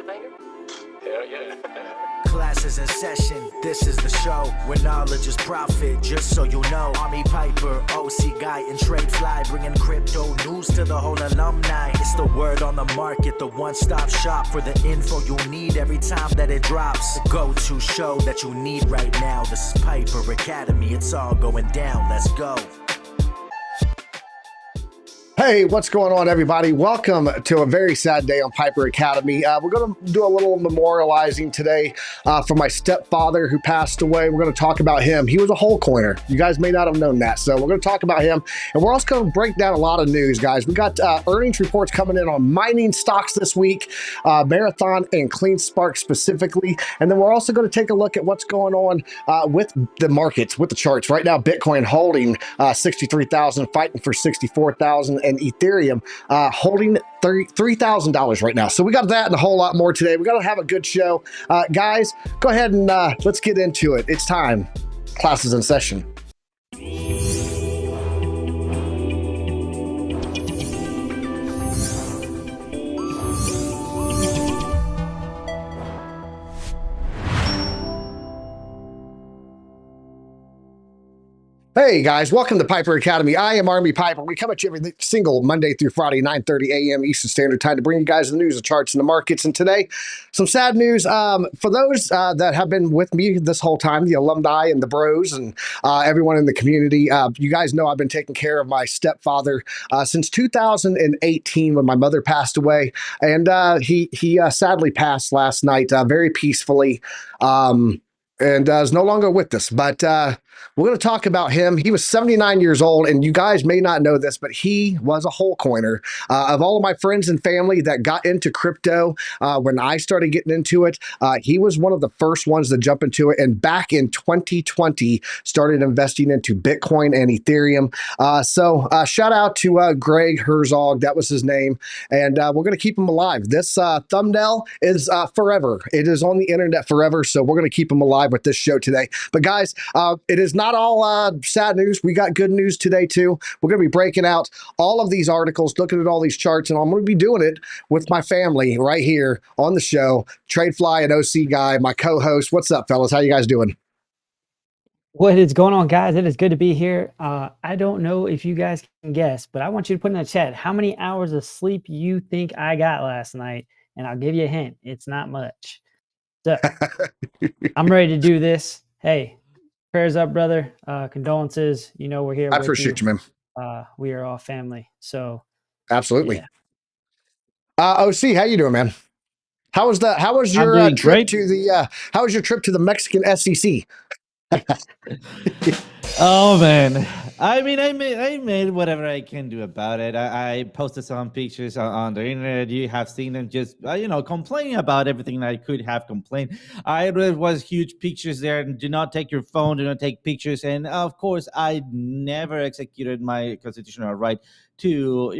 finger? Hell yeah. Classes in session, this is the show where knowledge is profit, just so you know. Army Piper, OC Guy, and Trade Fly, bringing crypto news to the whole alumni. It's the word on the market, the one-stop shop for the info you need every time that it drops. The go-to show that you need right now. This is Piper Academy, it's all going down, let's go. Hey, what's going on, everybody? Welcome to a very sad day on Piper Academy. We're going to do a little memorializing today for my stepfather who passed away. We're going to talk about him. He was a whole coiner. You guys may not have known that. So we're going to talk about him. And we're also going to break down a lot of news, guys. We got earnings reports coming in on mining stocks this week, Marathon and Clean Spark specifically. And then we're also going to take a look at what's going on with the markets, with the charts. Right now, Bitcoin holding 63,000, fighting for 64,000. And Ethereum holding $3,000 right now. So we got that and a whole lot more today. We got to have a good show. Guys, go ahead and let's get into it. It's time. Classes in session. Hey guys, welcome to Piper Academy. I am Army Piper. We come at you every single Monday through Friday, 9:30 a.m. Eastern Standard Time to bring you guys the news, the charts, and the markets. And today, some sad news. For those that have been with me this whole time, the alumni and the bros and everyone in the community, you guys know I've been taking care of my stepfather since 2018 when my mother passed away. And he sadly passed last night very peacefully. And is no longer with us. But we're going to talk about him. He was 79 years old, and you guys may not know this, but he was a whole coiner. Of all of my friends and family that got into crypto when I started getting into it, he was one of the first ones to jump into it. And back in 2020, started investing into Bitcoin and Ethereum. So shout out to Greg Herzog. That was his name. And we're going to keep him alive. This thumbnail is forever. It is on the internet forever. So we're going to keep him alive with this show today. But guys, it is not all sad news. We got good news today too. We're going to be breaking out all of these articles, looking at all these charts, and I'm going to be doing it with my family right here on the show. Tradefly and OC Guy, my co-host. What's up, fellas? How you guys doing? What is going on, guys? It is good to be here. I don't know if you guys can guess, but I want you to put in the chat how many hours of sleep you think I got last night, and I'll give you a hint. It's not much. So I'm ready to do this. Hey, prayers up, brother. Condolences. You know we're here. I appreciate you, man. We are all family. So absolutely. Yeah. OC, how you doing, man? How was your trip to the how was your trip to the Mexican SEC? Oh man, I mean, I made whatever I can do about it. I posted some pictures on the internet. You have seen them just complaining about everything that I could have complained. There was huge pictures there. Do not take your phone. Do not take pictures. And of course, I never executed my constitutional right to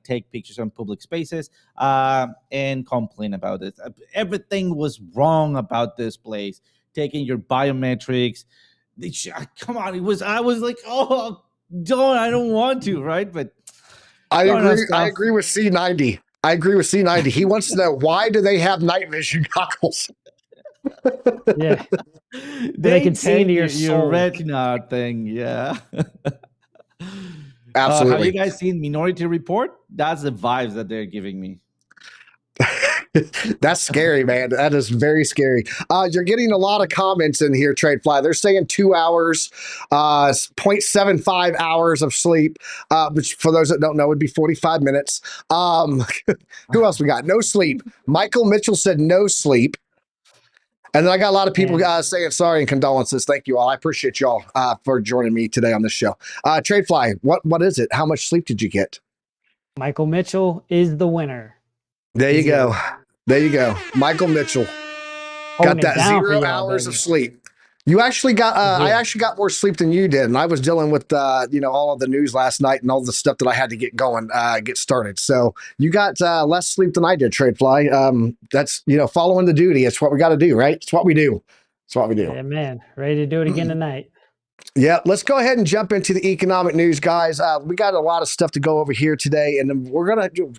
take pictures on public spaces and complain about it. Everything was wrong about this place. Taking your biometrics. Come on, I was like, oh, I don't want to, right? But I agree with C90. I agree with C90. He wants to know, why do they have night vision goggles? Yeah. They can see into your retina thing. Yeah. Absolutely. Have you guys seen Minority Report? That's the vibes that they're giving me. That's scary, man. That is very scary. You're getting a lot of comments in here, Tradefly. They're saying 2 hours, 0.75 hours of sleep, which for those that don't know would be 45 minutes. Who else we got? No sleep. Michael Mitchell said no sleep. And then I got a lot of people saying sorry and condolences. Thank you all. I appreciate y'all for joining me today on this show. Tradefly, what is it? How much sleep did you get? Michael Mitchell is the winner. There you go. There you go. Michael Mitchell got that 0 hours of sleep. You actually got, I actually got more sleep than you did. And I was dealing with, all of the news last night and all the stuff that I had to get going, get started. So you got less sleep than I did, Tradefly. That's, following the duty. It's what we got to do, right? It's what we do. It's what we do. Yeah, man. Ready to do it again tonight. Yeah, let's go ahead and jump into the economic news, guys. We got a lot of stuff to go over here today, and then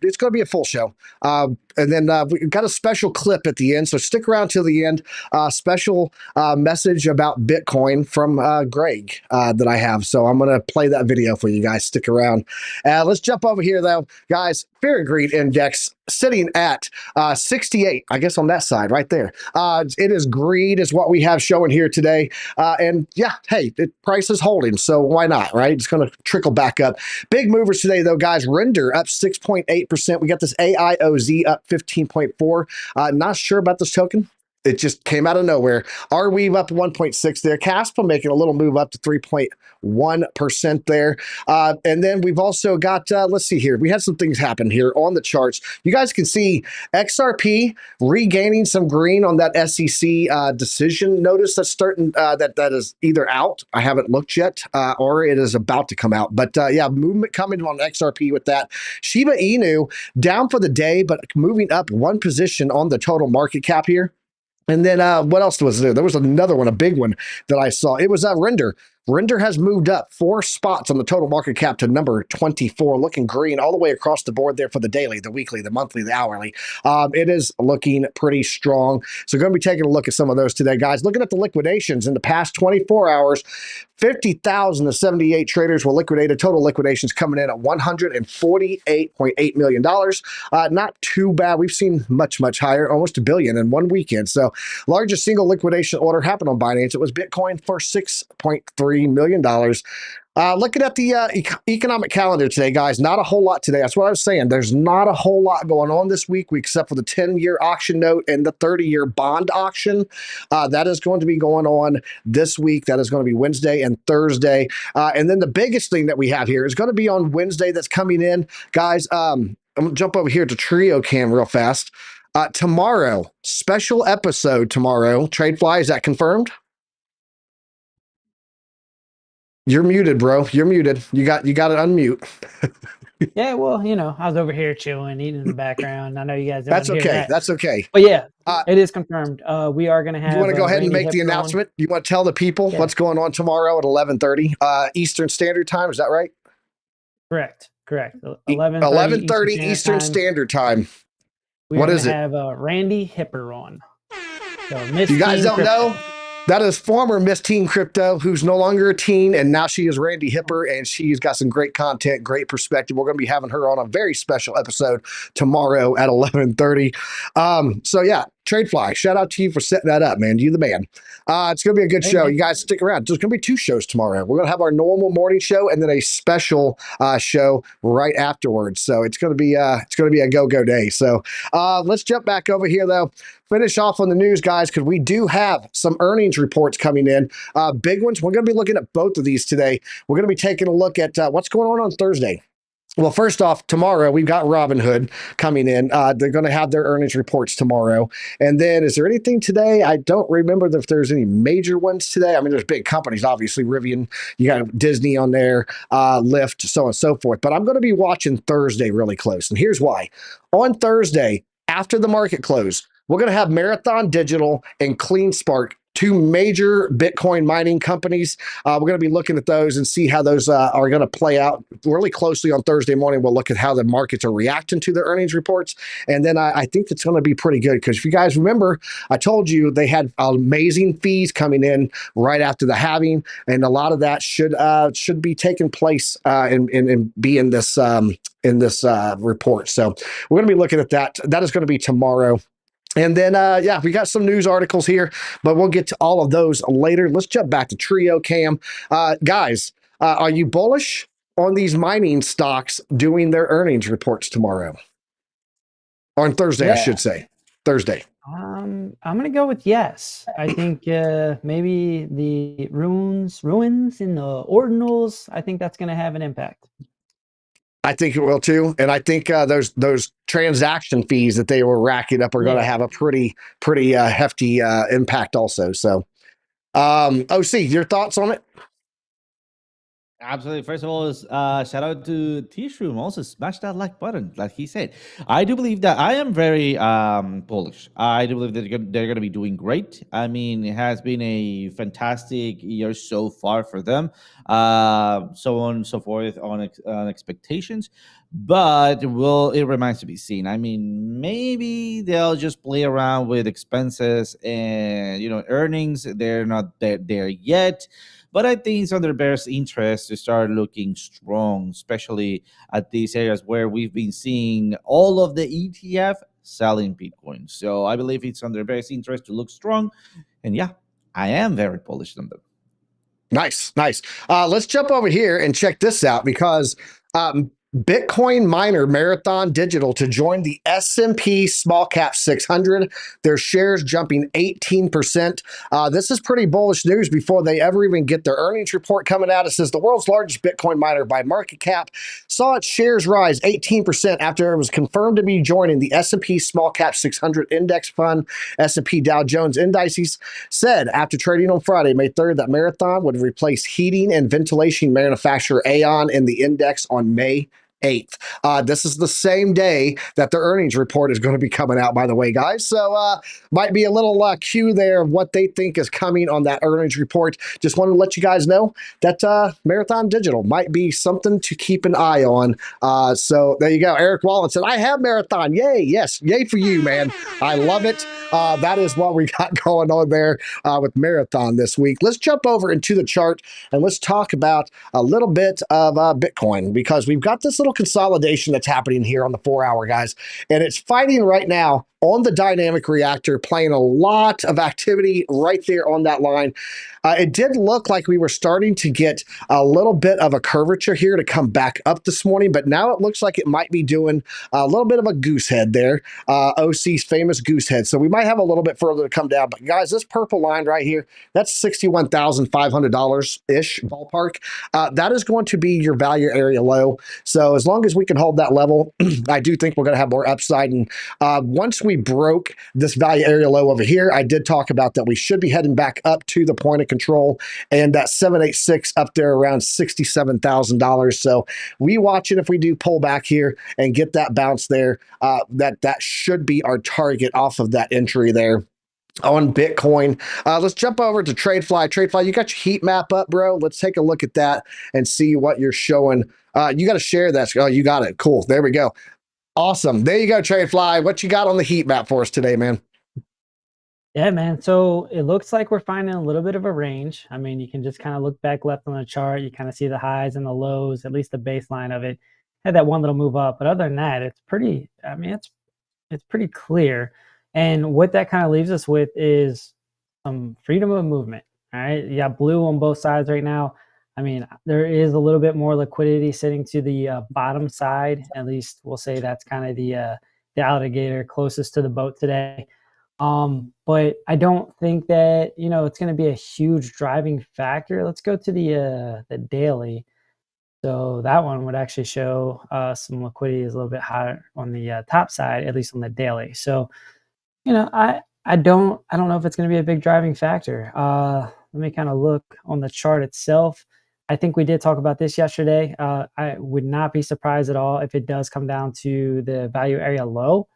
it's gonna be a full show. And then we've got a special clip at the end, so stick around till the end. Special message about Bitcoin from Greg that I have. So I'm gonna play that video for you guys. Stick around. Let's jump over here, though, guys. Fear and greed index sitting at 68. I guess on that side right there. It is greed is what we have showing here today. And yeah, hey, price is holding, so why not, right? It's going to trickle back up. Big movers today, though, guys. Render up 6.8%. We got this AIOZ up 15.4. Not sure about this token. It just came out of nowhere. Arweave up 1.6 there. Caspa making a little move up to 3.1% there. And then we've also got, let's see here. We had some things happen here on the charts. You guys can see XRP regaining some green on that SEC decision notice that's starting, that is either out. I haven't looked yet, or it is about to come out. But yeah, movement coming on XRP with that. Shiba Inu down for the day, but moving up one position on the total market cap here. And then what else was there? There was another one, a big one that I saw. It was Render. Render has moved up 4 spots on the total market cap to number 24, looking green all the way across the board there for the daily, the weekly, the monthly, the hourly. It is looking pretty strong. So going to be taking a look at some of those today, guys. Looking at the liquidations in the past 24 hours, 50,078 traders were liquidated. Total liquidations coming in at $148.8 million. Not too bad. We've seen much, much higher, almost $1 billion in one weekend. So largest single liquidation order happened on Binance. It was Bitcoin for $6.3 million. Looking at the economic calendar today, guys, not a whole lot today. That's what I was saying. There's not a whole lot going on this week except for the 10-year auction note and the 30-year bond auction. That is going to be going on this week. That is going to be Wednesday and Thursday. And then the biggest thing that we have here is going to be on Wednesday that's coming in. Guys, I'm going to jump over here to Trio Cam real fast. Tomorrow, special episode tomorrow. TradeFly, is that confirmed? You're muted, bro. You're muted. You got to unmute. Yeah, well, you know, I was over here chilling, eating in the background. I know you guys don't That's hear okay. that. That's okay. But yeah, it is confirmed. We are going to have. You want to go ahead and Randy make the Hipper announcement? You want to tell the people what's going on tomorrow at 11:30 Eastern Standard Time? Is that right? Correct. 11:30 Eastern Standard Time. What is it? We have Randy Hipper on. So, you guys don't know? That is former Miss Teen Crypto, who's no longer a teen, and now she is Randy Hipper, and she's got some great content, great perspective. We're going to be having her on a very special episode tomorrow at 11:30. So yeah, TradeFly, shout out to you for setting that up, man. You the man. It's going to be a good show. You guys stick around. There's going to be 2 shows tomorrow. We're going to have our normal morning show and then a special show right afterwards. So it's going to be a go-go day. So let's jump back over here though. Finish off on the news, guys, because we do have some earnings reports coming in. Big ones. We're going to be looking at both of these today. We're going to be taking a look at what's going on Thursday. Well, first off, tomorrow we've got Robinhood coming in. They're going to have their earnings reports tomorrow. And then is there anything today? I don't remember if there's any major ones today. I mean, there's big companies, obviously, Rivian, you got Disney on there, Lyft, so on and so forth. But I'm going to be watching Thursday really close. And here's why. On Thursday, after the market close, we're going to have Marathon Digital and CleanSpark, 2 major Bitcoin mining companies. We're going to be looking at those and see how those are going to play out really closely on Thursday morning. We'll look at how the markets are reacting to their earnings reports. And then I think it's going to be pretty good because if you guys remember, I told you they had amazing fees coming in right after the halving. And a lot of that should be taking place and be in this report. So we're going to be looking at that. That is going to be tomorrow. And then, yeah, we got some news articles here, but we'll get to all of those later. Let's jump back to Trio Cam. Guys, are you bullish on these mining stocks doing their earnings reports tomorrow? Or on Thursday, yeah. I should say. Thursday. I'm going to go with yes. I think maybe the ruins in the ordinals, I think that's going to have an impact. I think it will too, and I think those transaction fees that they were racking up are going to have a pretty hefty impact also. So, OC, your thoughts on it? Absolutely. First of all, shout out to T-Shroom. Also, smash that like button, like he said. I do believe that I am very bullish. I do believe that they're going to be doing great. I mean, it has been a fantastic year so far for them. So on and so forth on expectations, but it remains to be seen. I mean, maybe they'll just play around with expenses and earnings. They're not there yet. But I think it's on their best interest to start looking strong, especially at these areas where we've been seeing all of the ETF selling Bitcoin. So I believe it's on their best interest to look strong. And yeah, I am very bullish on them. Nice, nice. Let's jump over here and check this out because Bitcoin miner Marathon Digital to join the S&P Small Cap 600. Their shares jumping 18%. This is pretty bullish news before they ever even get their earnings report coming out. It says the world's largest Bitcoin miner by market cap saw its shares rise 18% after it was confirmed to be joining the S&P Small Cap 600 Index Fund. S&P Dow Jones Indices said after trading on Friday, May 3rd, that Marathon would replace heating and ventilation manufacturer Aon in the index on May 8th. This is the same day that their earnings report is going to be coming out, by the way, guys. So might be a little cue there of what they think is coming on that earnings report. Just wanted to let you guys know that Marathon Digital might be something to keep an eye on. So there you go. Eric Wallen said, I have Marathon. Yay. Yes. Yay for you, man. I love it. That is what we got going on there with Marathon this week. Let's jump over into the chart and let's talk about a little bit of Bitcoin because we've got this little consolidation that's happening here on the 4-hour, guys, and it's fighting right now on the dynamic reactor, playing a lot of activity right there on that line. It did look like we were starting to get a little bit of a curvature here to come back up this morning, but now it looks like it might be doing a little bit of a goose head there, OC's famous goose head. So we might have a little bit further to come down. But guys, this purple line right here, that's $61,500-ish ballpark. That is going to be your value area low. So as long as we can hold that level, I do think we're going to have more upside. And once we broke this value area low over here, I did talk about that we should be heading back up to the point of control and that 786 up there around $67,000. So we watch it if we do pull back here and get that bounce there. That should be our target off of that entry there on Bitcoin. Let's jump over to TradeFly. TradeFly, you got your heat map up, bro. Let's take a look at that and see what you're showing. You got to share that. Oh, you got it. Cool. There we go. Awesome. There you go, TradeFly. What you got on the heat map for us today, man? Yeah, man. So it looks like we're finding a little bit of a range. I mean, you can just kind of look back left on the chart. You kind of see the highs and the lows, at least the baseline of it. Had that one little move up, but other than that, it's pretty, I mean, it's pretty clear. And what that kind of leaves us with is some freedom of movement. All right. You got blue on both sides right now. I mean, there is a little bit more liquidity sitting to the bottom side. At least we'll say that's kind of the alligator closest to the boat today. But I don't think that, it's going to be a huge driving factor. Let's go to the daily. So that one would actually show some liquidity is a little bit higher on the top side, at least on the daily. So, I don't know if it's going to be a big driving factor. Let me kind of look on the chart itself. I think we did talk about this yesterday. I would not be surprised at all if it does come down to the value area low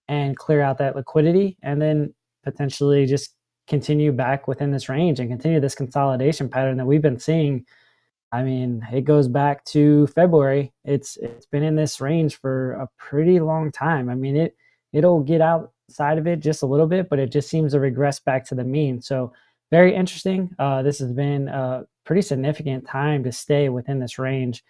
and clear out that liquidity and then potentially just continue back within this range and continue this consolidation pattern that we've been seeing. I mean, it goes back to February. It's been in this range for a pretty long time. I mean, it'll get outside of it just a little bit, but it just seems to regress back to the mean. So very interesting. This has been a pretty significant time to stay within this range.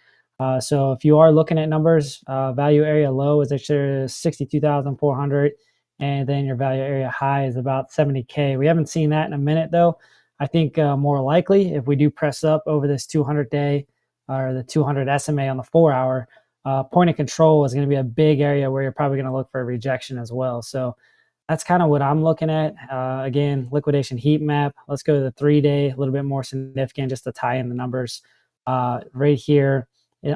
So if you are looking at numbers, value area low is actually 62,400, and then your value area high is about 70K. We haven't seen that in a minute though. I think more likely if we do press up over this 200-day or the 200 SMA on the 4-hour, point of control is going to be a big area where you're probably going to look for a rejection as well. So that's kind of what I'm looking at. Again, liquidation heat map. Let's go to the 3-day, a little bit more significant just to tie in the numbers. Right here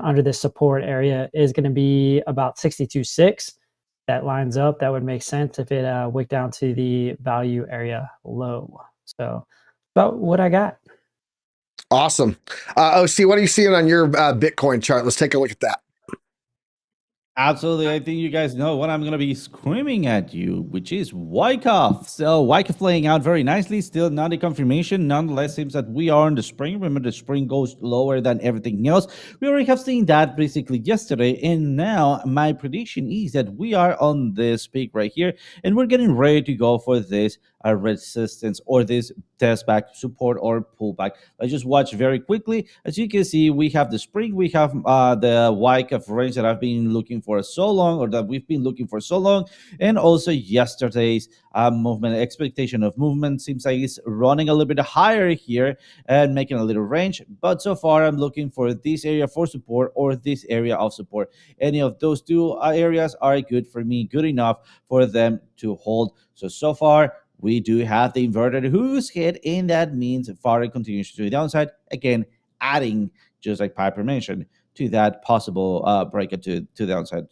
under this support area is going to be about 62.6. That lines up. That would make sense if it wicked down to the value area low. So about what I got. Awesome. OC, what are you seeing on your Bitcoin chart? Let's take a look at that. Absolutely. I think you guys know what I'm going to be screaming at you, which is Wyckoff. So Wyckoff playing out very nicely. Still not a confirmation. Nonetheless, seems that we are in the spring. Remember, the spring goes lower than everything else. We already have seen that basically yesterday. And now my prediction is that we are on this peak right here. And we're getting ready to go for this resistance or this test back support or pullback. Let's just watch very quickly. As you can see, we have the spring, we have the Wyckoff range that I've been looking for so long, or that we've been looking for so long, and also yesterday's movement expectation of movement seems like it's running a little bit higher here and making a little range. But so far, I'm looking for this area for support or this area of support. Any of those two areas are good for me, good enough for them to hold. So far, we do have the inverted who's hit, and that means FARA continues to the downside. Again, adding, just like Piper mentioned, to that possible breakout to the downside.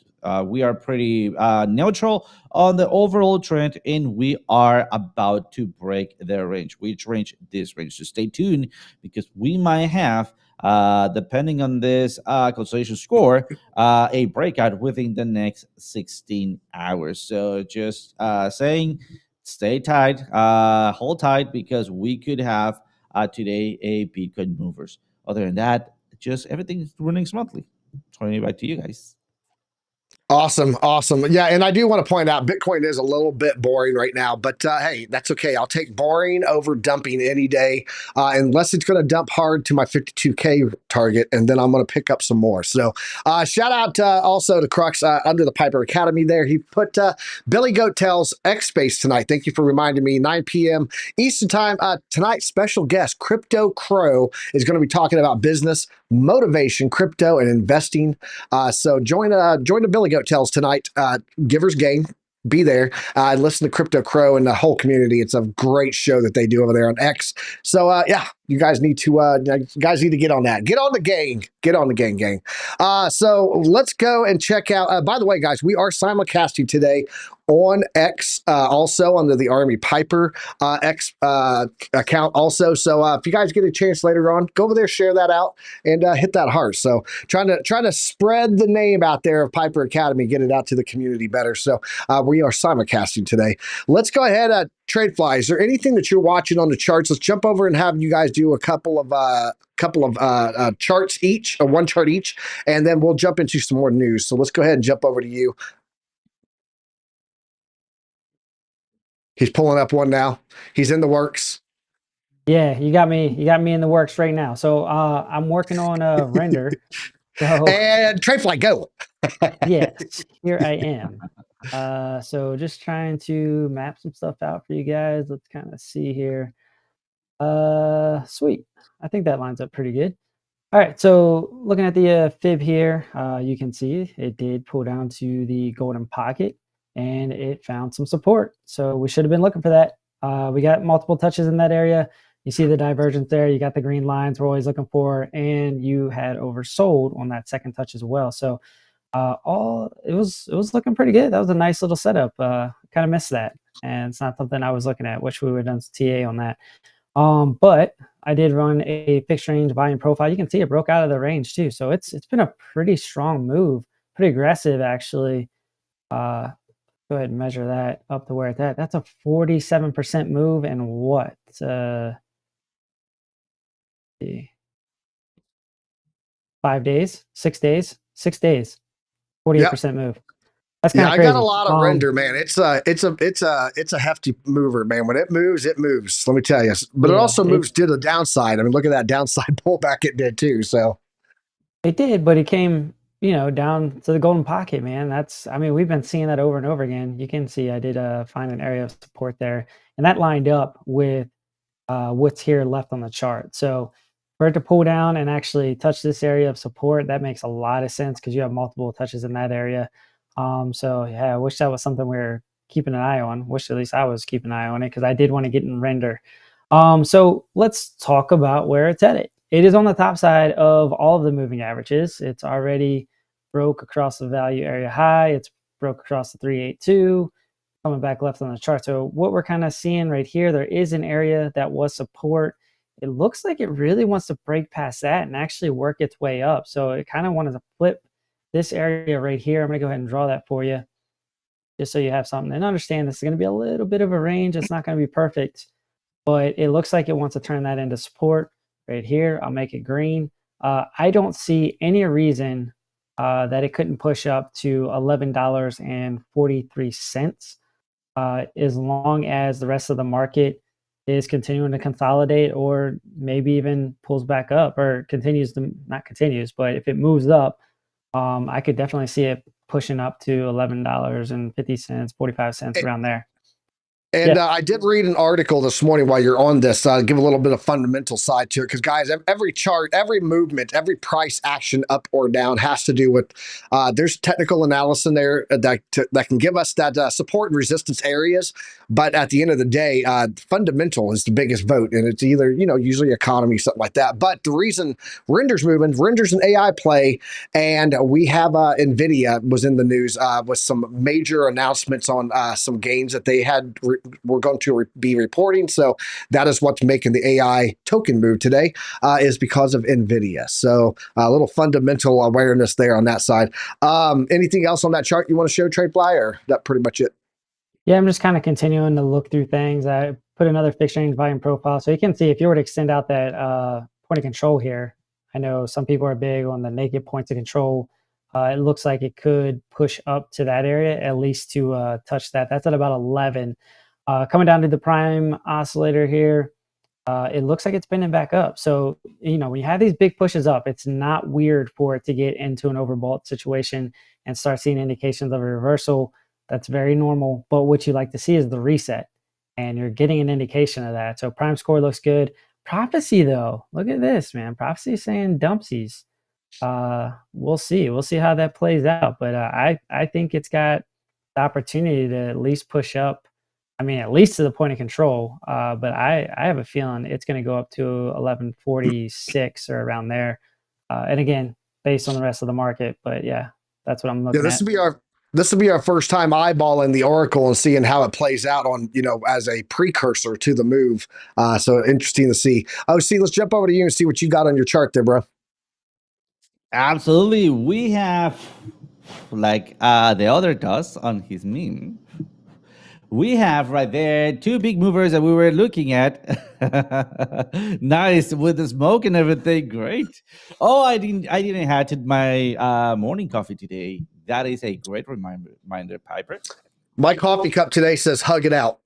We are pretty neutral on the overall trend, and we are about to break the range. Which range? This range. So stay tuned, because we might have, depending on this consolidation score, a breakout within the next 16 hours. So just saying, stay tight, hold tight, because we could have today a Bitcoin movers. Other than that, just everything's running smoothly. Turning it back to you guys. Awesome. Yeah, and I do want to point out Bitcoin is a little bit boring right now, but hey, that's okay. I'll take boring over dumping any day, unless it's going to dump hard to my 52K target, and then I'm going to pick up some more. So shout out also to Crux under the Piper Academy there. He put Billy Goat Tells X Space tonight. Thank you for reminding me. 9 p.m. Eastern time. Tonight, special guest Crypto Crow is going to be talking about business, motivation, crypto, and investing. So join the Billy Goat Tells tonight. Givers Game. Be there and listen to Crypto Crow and the whole community. It's a great show that they do over there on X. So yeah, you guys need to get on that. Get on the gang. Get on the gang. So let's go and check out. By the way, guys, we are simulcasting today on X, also under the Army Piper X account also. So if you guys get a chance later on, go over there, share that out, and hit that heart. So trying to spread the name out there of Piper Academy, get it out to the community better. So we are simulcasting today. Let's go ahead. TradeFly, is there anything that you're watching on the charts? Let's jump over and have you guys do a couple of charts each, or one chart each, and then we'll jump into some more news. So let's go ahead and jump over to you. He's pulling up one now. He's in the works. Yeah, you got me in the works right now. So I'm working on a render. So and TradeFly, go. yes, here I am. So just trying to map some stuff out for you guys. Let's kind of see here. Sweet. I think that lines up pretty good. All right, so looking at the fib here, you can see it did pull down to the golden pocket, and it found some support. So we should have been looking for that. We got multiple touches in that area. You see the divergence there. You got the green lines we're always looking for, and you had oversold on that second touch as well. So it was looking pretty good. That was a nice little setup. Kind of missed that, and it's not something I was looking at. Wish we would have done some TA on that. But I did run a fixed range volume profile. You can see it broke out of the range too. So it's been a pretty strong move, pretty aggressive actually. Go ahead and measure that up to where it's at. That's a 47% move in what? 5 days, 6 days, 6 days, 48% move. That's kind of crazy. I got a lot of render, man. It's a hefty mover, man. When it moves, let me tell you. But it also moves to the downside. I mean, look at that downside pullback it did too. So it did, but it came, down to the golden pocket, man. We've been seeing that over and over again. You can see I did find an area of support there, and that lined up with what's here left on the chart. So for it to pull down and actually touch this area of support, that makes a lot of sense because you have multiple touches in that area. So yeah, I wish that was something we were keeping an eye on. Wish at least I was keeping an eye on it because I did want to get in render. So let's talk about where it's headed. It is on the top side of all of the moving averages. It's already broke across the value area high. It's broke across the 382, coming back left on the chart. So what we're kind of seeing right here, there is an area that was support it looks like it really wants to break past that and actually work its way up. So it kind of wanted to flip this area right here. I'm going to go ahead and draw that for you just so you have something. And understand this is going to be a little bit of a range. It's not going to be perfect, but it looks like it wants to turn that into support right here. I'll make it green. I don't see any reason that it couldn't push up to $11.43 as long as the rest of the market is continuing to consolidate or maybe even pulls back up or continues to not continues, but if it moves up, I could definitely see it pushing up to $11.50, 45 cents around there. And Yeah. I did read an article this morning while you're on this, give a little bit of fundamental side to it. Because, guys, every chart, every movement, every price action up or down has to do with there's technical analysis in there that can give us that support and resistance areas. But at the end of the day, fundamental is the biggest vote. And it's either, usually economy, something like that. But the reason Render's moving, Render's an AI play. And we have NVIDIA was in the news with some major announcements on some gains that they had. We're going to be reporting. So that is what's making the AI token move today is because of NVIDIA. So a little fundamental awareness there on that side. Anything else on that chart you want to show, Trade Fly, or that pretty much it? Yeah, I'm just kind of continuing to look through things. I put another fixed range volume profile. So you can see if you were to extend out that point of control here, I know some people are big on the naked points of control. It looks like it could push up to that area, at least to touch that. That's at about 11. Coming down to the prime oscillator here, it looks like it's bending back up. So, when you have these big pushes up, it's not weird for it to get into an overbought situation and start seeing indications of a reversal. That's very normal. But what you like to see is the reset, and you're getting an indication of that. So prime score looks good. Prophecy, though, look at this, man. Prophecy is saying dumpsies. We'll see. We'll see how that plays out. But I think it's got the opportunity to at least push up. I mean, at least to the point of control. But I have a feeling it's going to go up to 1146 or around there. And again, based on the rest of the market. But yeah, that's what I'm looking at. This will be our first time eyeballing the Oracle and seeing how it plays out on, as a precursor to the move. So interesting to see. OC, let's jump over to you and see what you got on your chart there, bro. Absolutely. We have, like the other does on his meme, we have right there two big movers that we were looking at. Nice with the smoke and everything. Great. Oh, I didn't have my morning coffee today. That is a great reminder, Piper. My coffee cup today says hug it out.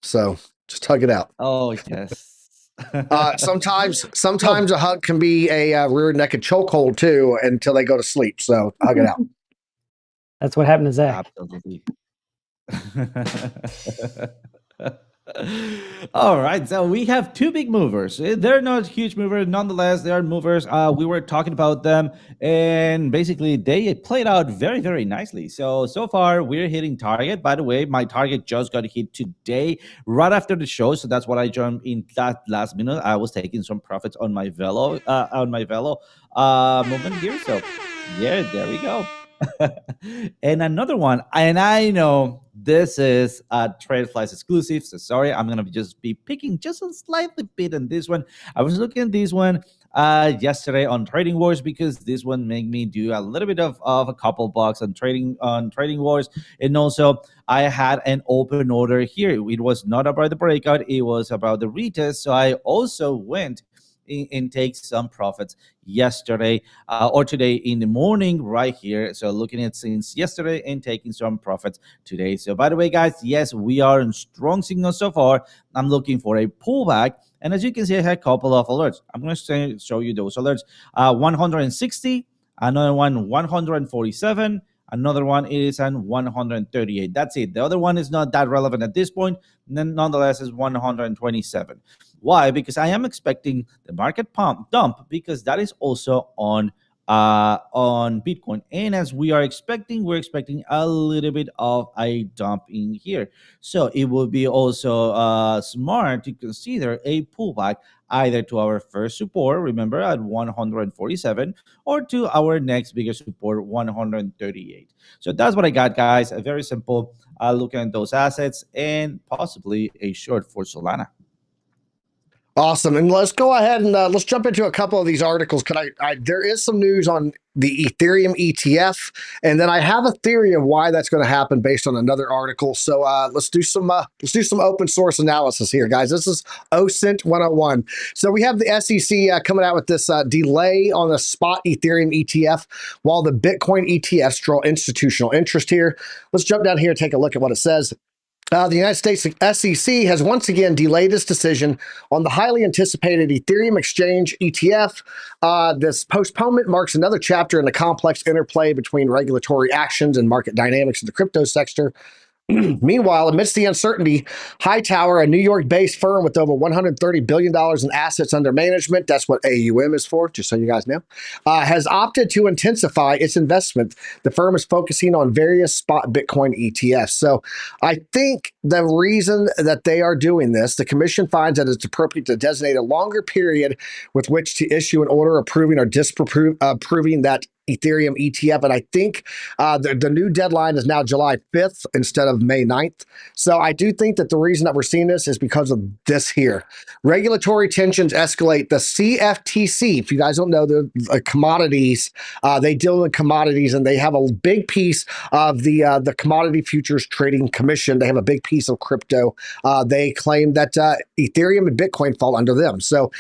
So just hug it out. Oh, yes. Sometimes a hug can be a rear naked chokehold too until they go to sleep. So hug it out. That's what happened to Zach. Absolutely. All right, so we have two big movers. They're not huge movers, nonetheless, they are movers. We were talking about them, and basically they played out very, very nicely. So far we're hitting target. By the way, my target just got hit today, right after the show. So that's what I jumped in that last minute. I was taking some profits on my velo, movement here. So yeah, there we go. And another one, and I know this is a Trade Flies exclusive, so sorry, I'm gonna just be picking just a slightly bit on this one. I was looking at this one yesterday on Trading Wars because this one made me do a little bit of a couple bucks on Trading Wars, and also I had an open order here. It was not about the breakout, it was about the retest, so I also went and take some profits yesterday or today in the morning right here. So looking at since yesterday and taking some profits today. So by the way, guys, yes, we are in strong signals so far. I'm looking for a pullback. And as you can see, I had a couple of alerts. I'm going to show you those alerts. 160, another one 147, another one is on 138. That's it. The other one is not that relevant at this point. Nonetheless, is 127. Why? Because I am expecting the market dump because that is also on Bitcoin. And as we're expecting a little bit of a dump in here. So it will be also smart to consider a pullback either to our first support, remember, at 147, or to our next bigger support, 138. So that's what I got, guys. A very simple look at those assets and possibly a short for Solana. Awesome. And let's go ahead and let's jump into a couple of these articles. There is some news on the Ethereum ETF, and then I have a theory of why that's going to happen based on another article. So let's do some open source analysis here, guys. This is OSINT 101. So we have the SEC coming out with this delay on the spot Ethereum ETF, while the Bitcoin ETFs draw institutional interest here. Let's jump down here and take a look at what it says. The United States SEC has once again delayed its decision on the highly anticipated Ethereum exchange ETF. This postponement marks another chapter in the complex interplay between regulatory actions and market dynamics in the crypto sector. Meanwhile, amidst the uncertainty, Hightower, a New York-based firm with over $130 billion in assets under management, that's what AUM is for, just so you guys know, has opted to intensify its investment. The firm is focusing on various spot Bitcoin ETFs. So I think the reason that they are doing this, the commission finds that it's appropriate to designate a longer period with which to issue an order approving or disapproving that Ethereum ETF. And I think the new deadline is now July 5th instead of May 9th. So I do think that the reason that we're seeing this is because of this here. Regulatory tensions escalate. The CFTC, if you guys don't know, the commodities, they deal in commodities, and they have a big piece of the Commodity Futures Trading Commission. They have a big piece of crypto. They claim that Ethereum and Bitcoin fall under them. So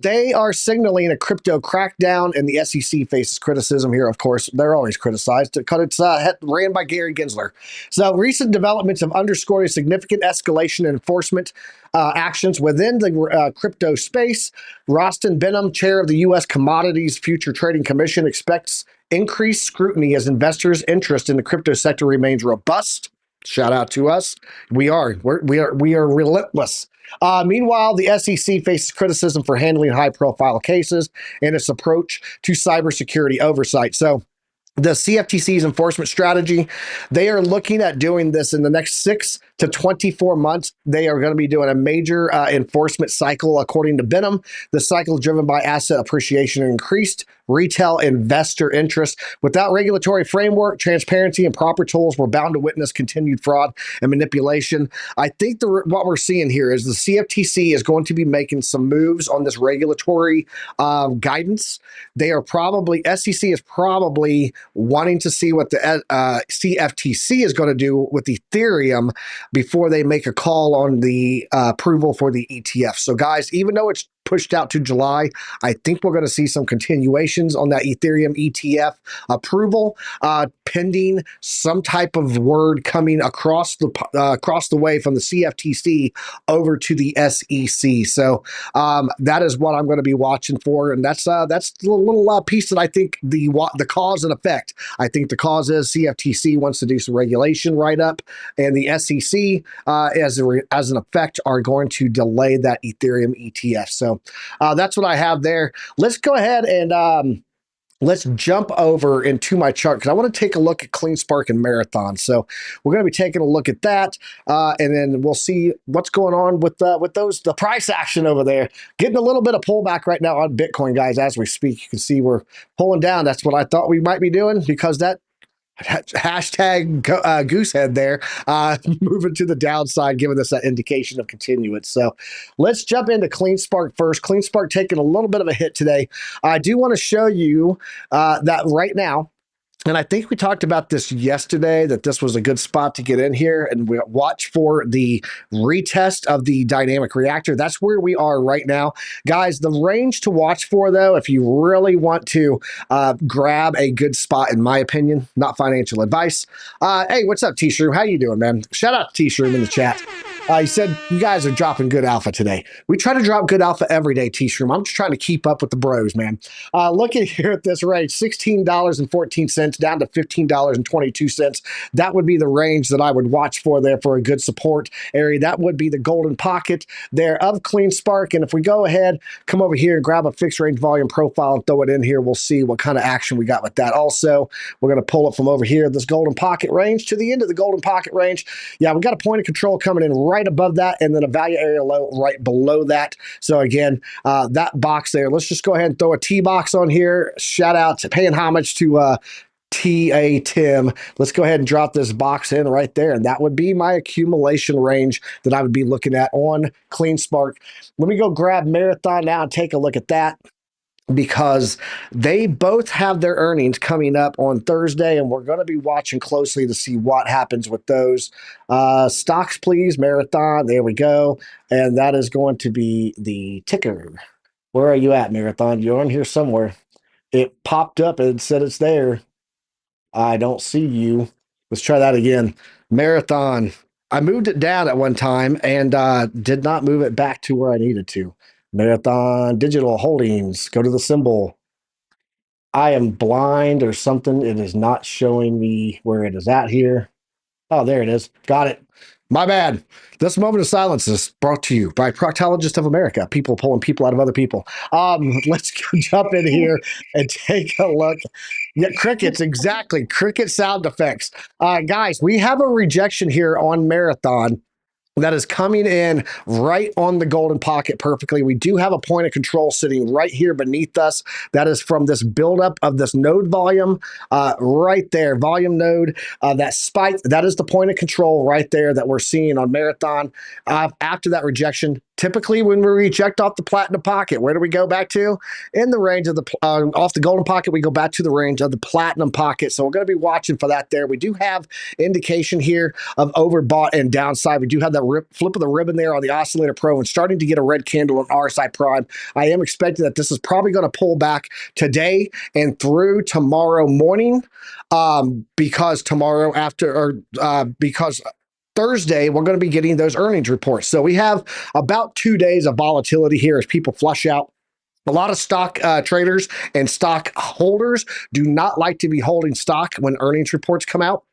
they are signaling a crypto crackdown, and the SEC faces criticism here. Of course, they're always criticized because it's ran by Gary Gensler. So recent developments have underscored a significant escalation in enforcement actions within the crypto space. Rostin Benham, chair of the U.S. Commodities Future Trading Commission, expects increased scrutiny as investors' interest in the crypto sector remains robust. Shout out to us. We are relentless. Meanwhile, the SEC faces criticism for handling high-profile cases and its approach to cybersecurity oversight. So the CFTC's enforcement strategy, they are looking at doing this in the next 6 to 24 months. They are going to be doing a major enforcement cycle, according to Benham. The cycle is driven by asset appreciation and increased retail investor interest. Without regulatory framework, transparency, and proper tools, we're bound to witness continued fraud and manipulation. I think what we're seeing here is the CFTC is going to be making some moves on this regulatory guidance. SEC is probably wanting to see what the CFTC is going to do with Ethereum before they make a call on the approval for the ETF. So guys, even though it's pushed out to July, I think we're going to see some continuations on that Ethereum ETF approval, pending some type of word coming across the way from the CFTC over to the SEC. So that is what I'm going to be watching for, and that's the little piece that I think the cause and effect. I think the cause is CFTC wants to do some regulation write-up, and the SEC, as an effect, are going to delay that Ethereum ETF. So that's what I have there. Let's go ahead and let's jump over into my chart because I want to take a look at CleanSpark and Marathon. So we're going to be taking a look at that, and then we'll see what's going on with the price action over there. Getting a little bit of pullback right now on Bitcoin, guys, as we speak. You can see we're pulling down. That's what I thought we might be doing because that hashtag goosehead there moving to the downside, giving us that indication of continuance. So let's jump into CleanSpark first. CleanSpark taking a little bit of a hit today. I do want to show you that right now, and I think we talked about this yesterday, that this was a good spot to get in here and we watch for the retest of the dynamic reactor. That's where we are right now. Guys, the range to watch for, though, if you really want to grab a good spot, in my opinion, not financial advice. Hey, what's up, T-Shroom? How you doing, man? Shout out to T-Shroom in the chat. He said, you guys are dropping good alpha today. We try to drop good alpha every day, T-Shroom. I'm just trying to keep up with the bros, man. Looking here at this range, $16.14 down to $15.22. That would be the range that I would watch for there for a good support area. That would be the golden pocket there of CleanSpark. And if we go ahead, come over here and grab a fixed range volume profile and throw it in here, we'll see what kind of action we got with that. Also, we're going to pull it from over here, this golden pocket range, to the end of the golden pocket range. Yeah, we got a point of control coming in right above that, and then a value area low right below that. So again, that box there, let's just go ahead and throw a T box on here. Shout out to paying homage to Tim. Let's go ahead and drop this box in right there. And that would be my accumulation range that I would be looking at on CleanSpark. Let me go grab Marathon now and take a look at that, because they both have their earnings coming up on Thursday, and we're going to be watching closely to see what happens with those. Stocks, please, Marathon. There we go. And that is going to be the ticker. Where are you at, Marathon? You're on here somewhere. It popped up and said it's there. I don't see you. Let's try that again. Marathon. I moved it down at one time and did not move it back to where I needed to. Marathon Digital Holdings. Go to the symbol. I am blind or something. It is not showing me where it is at here. Oh, there it is. Got it. My bad. This moment of silence is brought to you by Proctologists of America. People pulling people out of other people. Let's go jump in here and take a look. Yeah, crickets, exactly. Cricket sound effects. Guys, we have a rejection here on Marathon that is coming in right on the golden pocket perfectly. We do have a point of control sitting right here beneath us. That is from this buildup of this node volume right there, volume node, that spike. That is the point of control right there that we're seeing on Marathon. After that rejection, typically when we reject off the platinum pocket, where do we go back to? In the range of the, off the golden pocket, we go back to the range of the platinum pocket. So we're going to be watching for that there. We do have indication here of overbought and downside. We do have that flip of the ribbon there on the Oscillator Pro and starting to get a red candle on RSI Prime. I am expecting that this is probably going to pull back today and through tomorrow morning, because tomorrow because Thursday, we're going to be getting those earnings reports. So we have about 2 days of volatility here as people flush out. A lot of stock traders and stock holders do not like to be holding stock when earnings reports come out.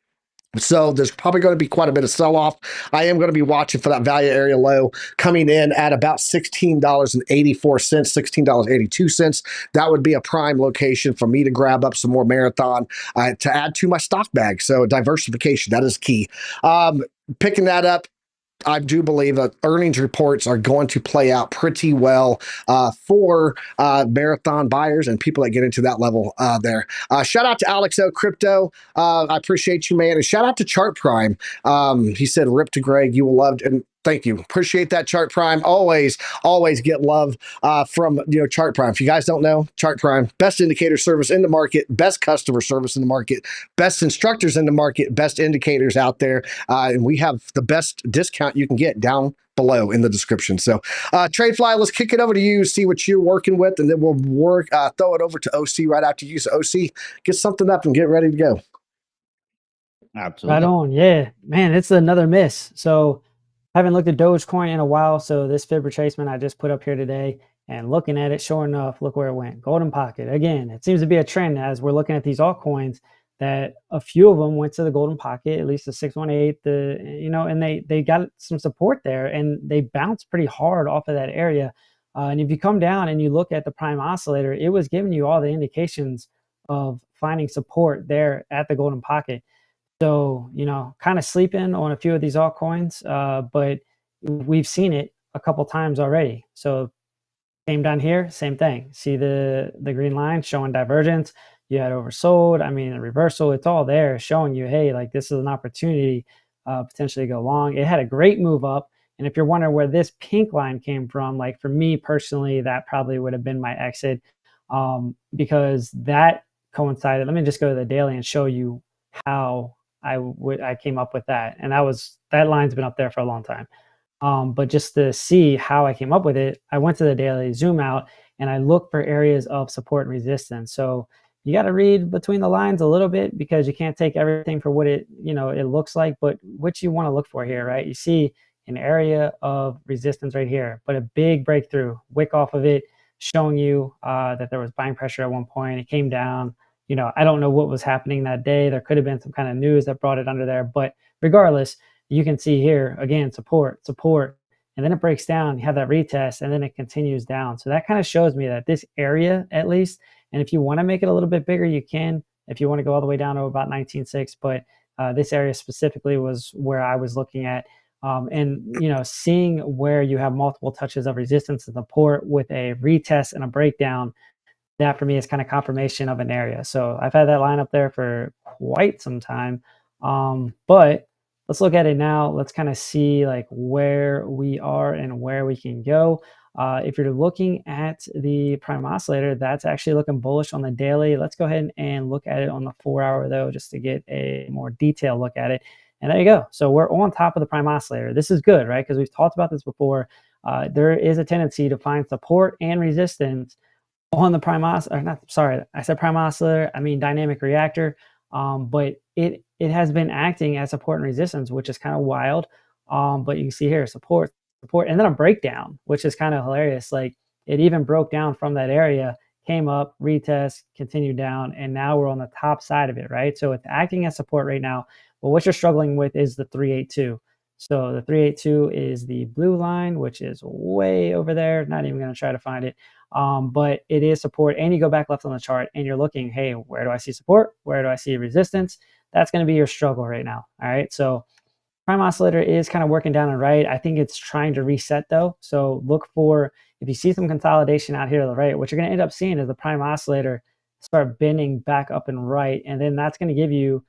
So there's probably going to be quite a bit of sell-off. I am going to be watching for that value area low coming in at about $16.84, $16.82. That would be a prime location for me to grab up some more Marathon to add to my stock bag. So diversification, that is key. Picking that up, I do believe that earnings reports are going to play out pretty well for Marathon buyers and people that get into that level there. Shout out to Alex O Crypto. I appreciate you, man. And shout out to Chart Prime. He said, "Rip to Greg, you will love." And thank you. Appreciate that, Chart Prime. Always get love from Chart Prime. If you guys don't know, Chart Prime, best indicator service in the market, best customer service in the market, best instructors in the market, best indicators out there, and we have the best discount you can get down below in the description. So, TradeFly, let's kick it over to you, see what you're working with, and then we'll throw it over to OC right after you. So, OC, get something up and get ready to go. Absolutely. Right on. Yeah, man, it's another miss. So haven't looked at Dogecoin in a while. So this fib retracement I just put up here today and looking at it, sure enough, look where it went. Golden pocket. Again, it seems to be a trend as we're looking at these altcoins that a few of them went to the golden pocket, at least the 618, and they got some support there and they bounced pretty hard off of that area. And if you come down and you look at the prime oscillator, it was giving you all the indications of finding support there at the golden pocket. So, kind of sleeping on a few of these altcoins, but we've seen it a couple times already. So came down here, same thing. See the green line showing divergence. You had oversold. I mean, a reversal, it's all there showing you, hey, like this is an opportunity potentially to go long. It had a great move up. And if you're wondering where this pink line came from, like for me personally, that probably would have been my exit because that coincided. Let me just go to the daily and show you how I came up with that. And that line's been up there for a long time. But just to see how I came up with it, I went to the daily zoom out and I looked for areas of support and resistance. So you got to read between the lines a little bit because you can't take everything for what it looks like, but what you want to look for here, right? You see an area of resistance right here, but a big breakthrough, wick off of it, showing you that there was buying pressure at one point. It came down. I don't know what was happening that day. There could have been some kind of news that brought it under there. But regardless, you can see here, again, support, and then it breaks down. You have that retest, and then it continues down. So that kind of shows me that this area, at least, and if you want to make it a little bit bigger, you can. If you want to go all the way down to about 19.6, but this area specifically was where I was looking at. Seeing where you have multiple touches of resistance and support with a retest and a breakdown, that for me is kind of confirmation of an area. So I've had that line up there for quite some time. But let's look at it now. Let's kind of see like where we are and where we can go. If you're looking at the prime oscillator, that's actually looking bullish on the daily. Let's go ahead and look at it on the 4-hour though, just to get a more detailed look at it. And there you go. So we're on top of the prime oscillator. This is good, right? Because we've talked about this before. There is a tendency to find support and resistance on the prime oscillator, not sorry, I said prime oscillator, I mean dynamic reactor. But it has been acting as support and resistance, which is kind of wild. But you can see here support, and then a breakdown, which is kind of hilarious. Like it even broke down from that area, came up, retest, continued down, and now we're on the top side of it, right? So it's acting as support right now. But what you're struggling with is the 382. So the 382 is the blue line, which is way over there. Not even going to try to find it. But it is support, and you go back left on the chart and you're looking, hey, where do I see support? Where do I see resistance? That's going to be your struggle right now. All right. So prime oscillator is kind of working down and right. I think it's trying to reset though. So look for, if you see some consolidation out here to the right, what you're going to end up seeing is the prime oscillator start bending back up and right. And then that's going to give you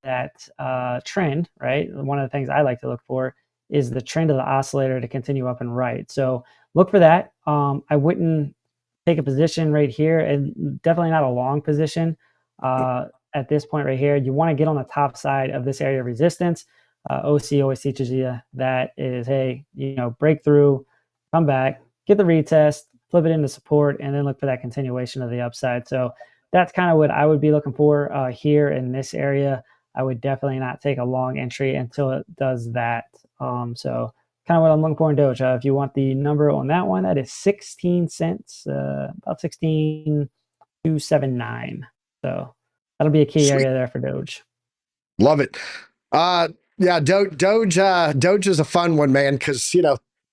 that trend, right? One of the things I like to look for is the trend of the oscillator to continue up and right. So look for that. I wouldn't take a position right here, and definitely not a long position at this point right here. You want to get on the top side of this area of resistance. OC always teaches you that is, hey, break through, come back, get the retest, flip it into support, and then look for that continuation of the upside. So that's kind of what I would be looking for here in this area. I would definitely not take a long entry until it does that. So kind of what I'm looking for in Doge. If you want the number on that one, that is 16 cents, about 16,279. So that'll be a key area there for Doge. Love it. Yeah, Doge is a fun one, man, because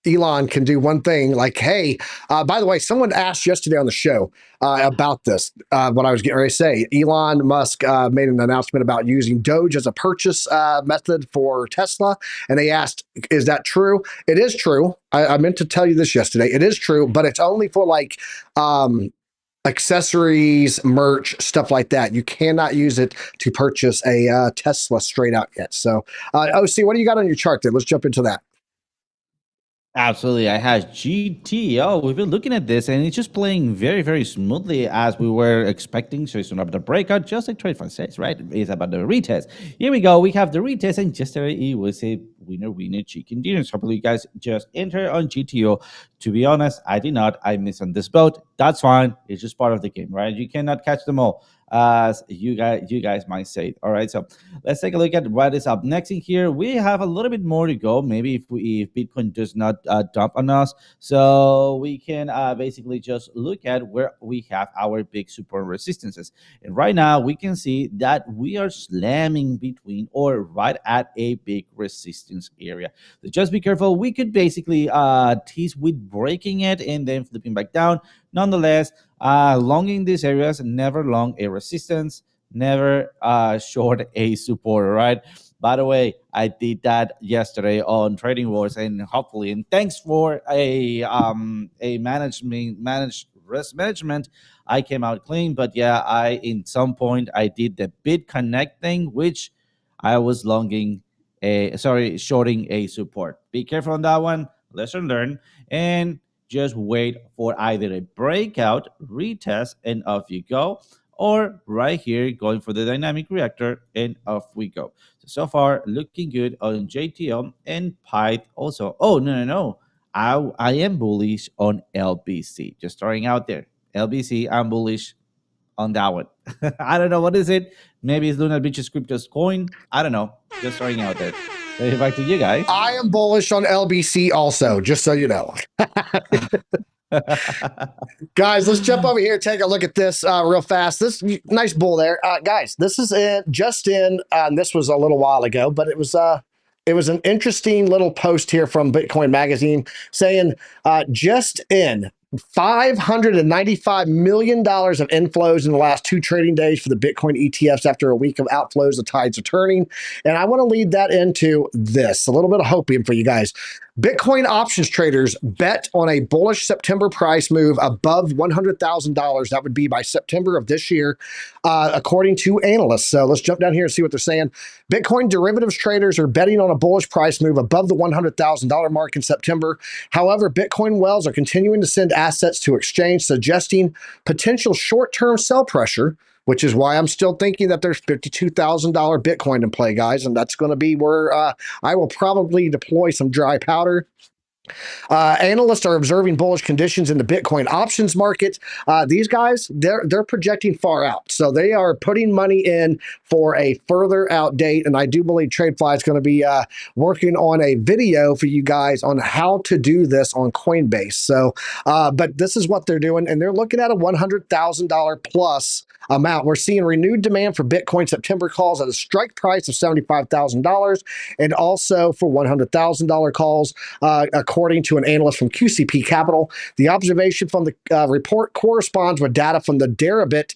Elon can do one thing like, hey, by the way, someone asked yesterday on the show about this, what I was getting ready to say. Elon Musk made an announcement about using Doge as a purchase method for Tesla. And they asked, is that true? It is true. I meant to tell you this yesterday. It is true, but it's only for like accessories, merch, stuff like that. You cannot use it to purchase a Tesla straight out yet. So, OC, what do you got on your chart there? Let's jump into that. Absolutely. I had GTO. We've been looking at this and it's just playing very, very smoothly as we were expecting. So it's not about the breakout, just like TradeFund says, right? It's about the retest. Here we go. We have the retest, and yesterday it was a winner chicken dinner. So hopefully you guys just enter on GTO. To be honest, I did not. I missed on this boat. That's fine. It's just part of the game, right? You cannot catch them all, as you guys might say. All right, so let's take a look at what is up next in here. We have a little bit more to go. Maybe if Bitcoin does not dump on us, so we can basically just look at where we have our big support resistances. And right now we can see that we are slamming between or right at a big resistance area. So just be careful. We could basically tease with breaking it and then flipping back down. Nonetheless, longing these areas, never long a resistance, never short a support, right? By the way, I did that yesterday on Trading Wars, and hopefully, and thanks for a managed risk management, I came out clean. But yeah, in some point I did the bid connect thing, which I was shorting a support. Be careful on that one. Lesson learned, and just wait for either a breakout, retest, and off you go, or right here going for the dynamic reactor, and off we go. So far looking good on JTL and PITE also. Oh, no. I am bullish on LBC. Just throwing out there. LBC, I'm bullish on that one. I don't know. What is it? Maybe it's Luna Beach's Crypto's coin. I don't know. Just throwing out there. Back to you guys. I am bullish on LBC also, just so you know. Guys, let's jump over here, take a look at this real fast. This nice bull there. Guys, this is just in, this was a little while ago, but it was an interesting little post here from Bitcoin Magazine saying just in $595 million of inflows in the last 2 trading days for the Bitcoin ETFs after a week of outflows. The tides are turning. And I want to lead that into this, a little bit of hopium for you guys. Bitcoin options traders bet on a bullish September price move above $100,000. That would be by September of this year, according to analysts. So let's jump down here and see what they're saying. Bitcoin derivatives traders are betting on a bullish price move above the $100,000 mark in September. However, Bitcoin whales are continuing to send assets to exchange, suggesting potential short-term sell pressure, which is why I'm still thinking that there's $52,000 Bitcoin in play, guys. And that's going to be where I will probably deploy some dry powder. Analysts are observing bullish conditions in the Bitcoin options market. These guys, they're projecting far out. So they are putting money in for a further out date. And I do believe TradeFly is going to be working on a video for you guys on how to do this on Coinbase. So, but this is what they're doing. And they're looking at a $100,000 plus amount. We're seeing renewed demand for Bitcoin September calls at a strike price of $75,000 and also for $100,000 calls, according to an analyst from QCP Capital. The observation from the report corresponds with data from the Deribit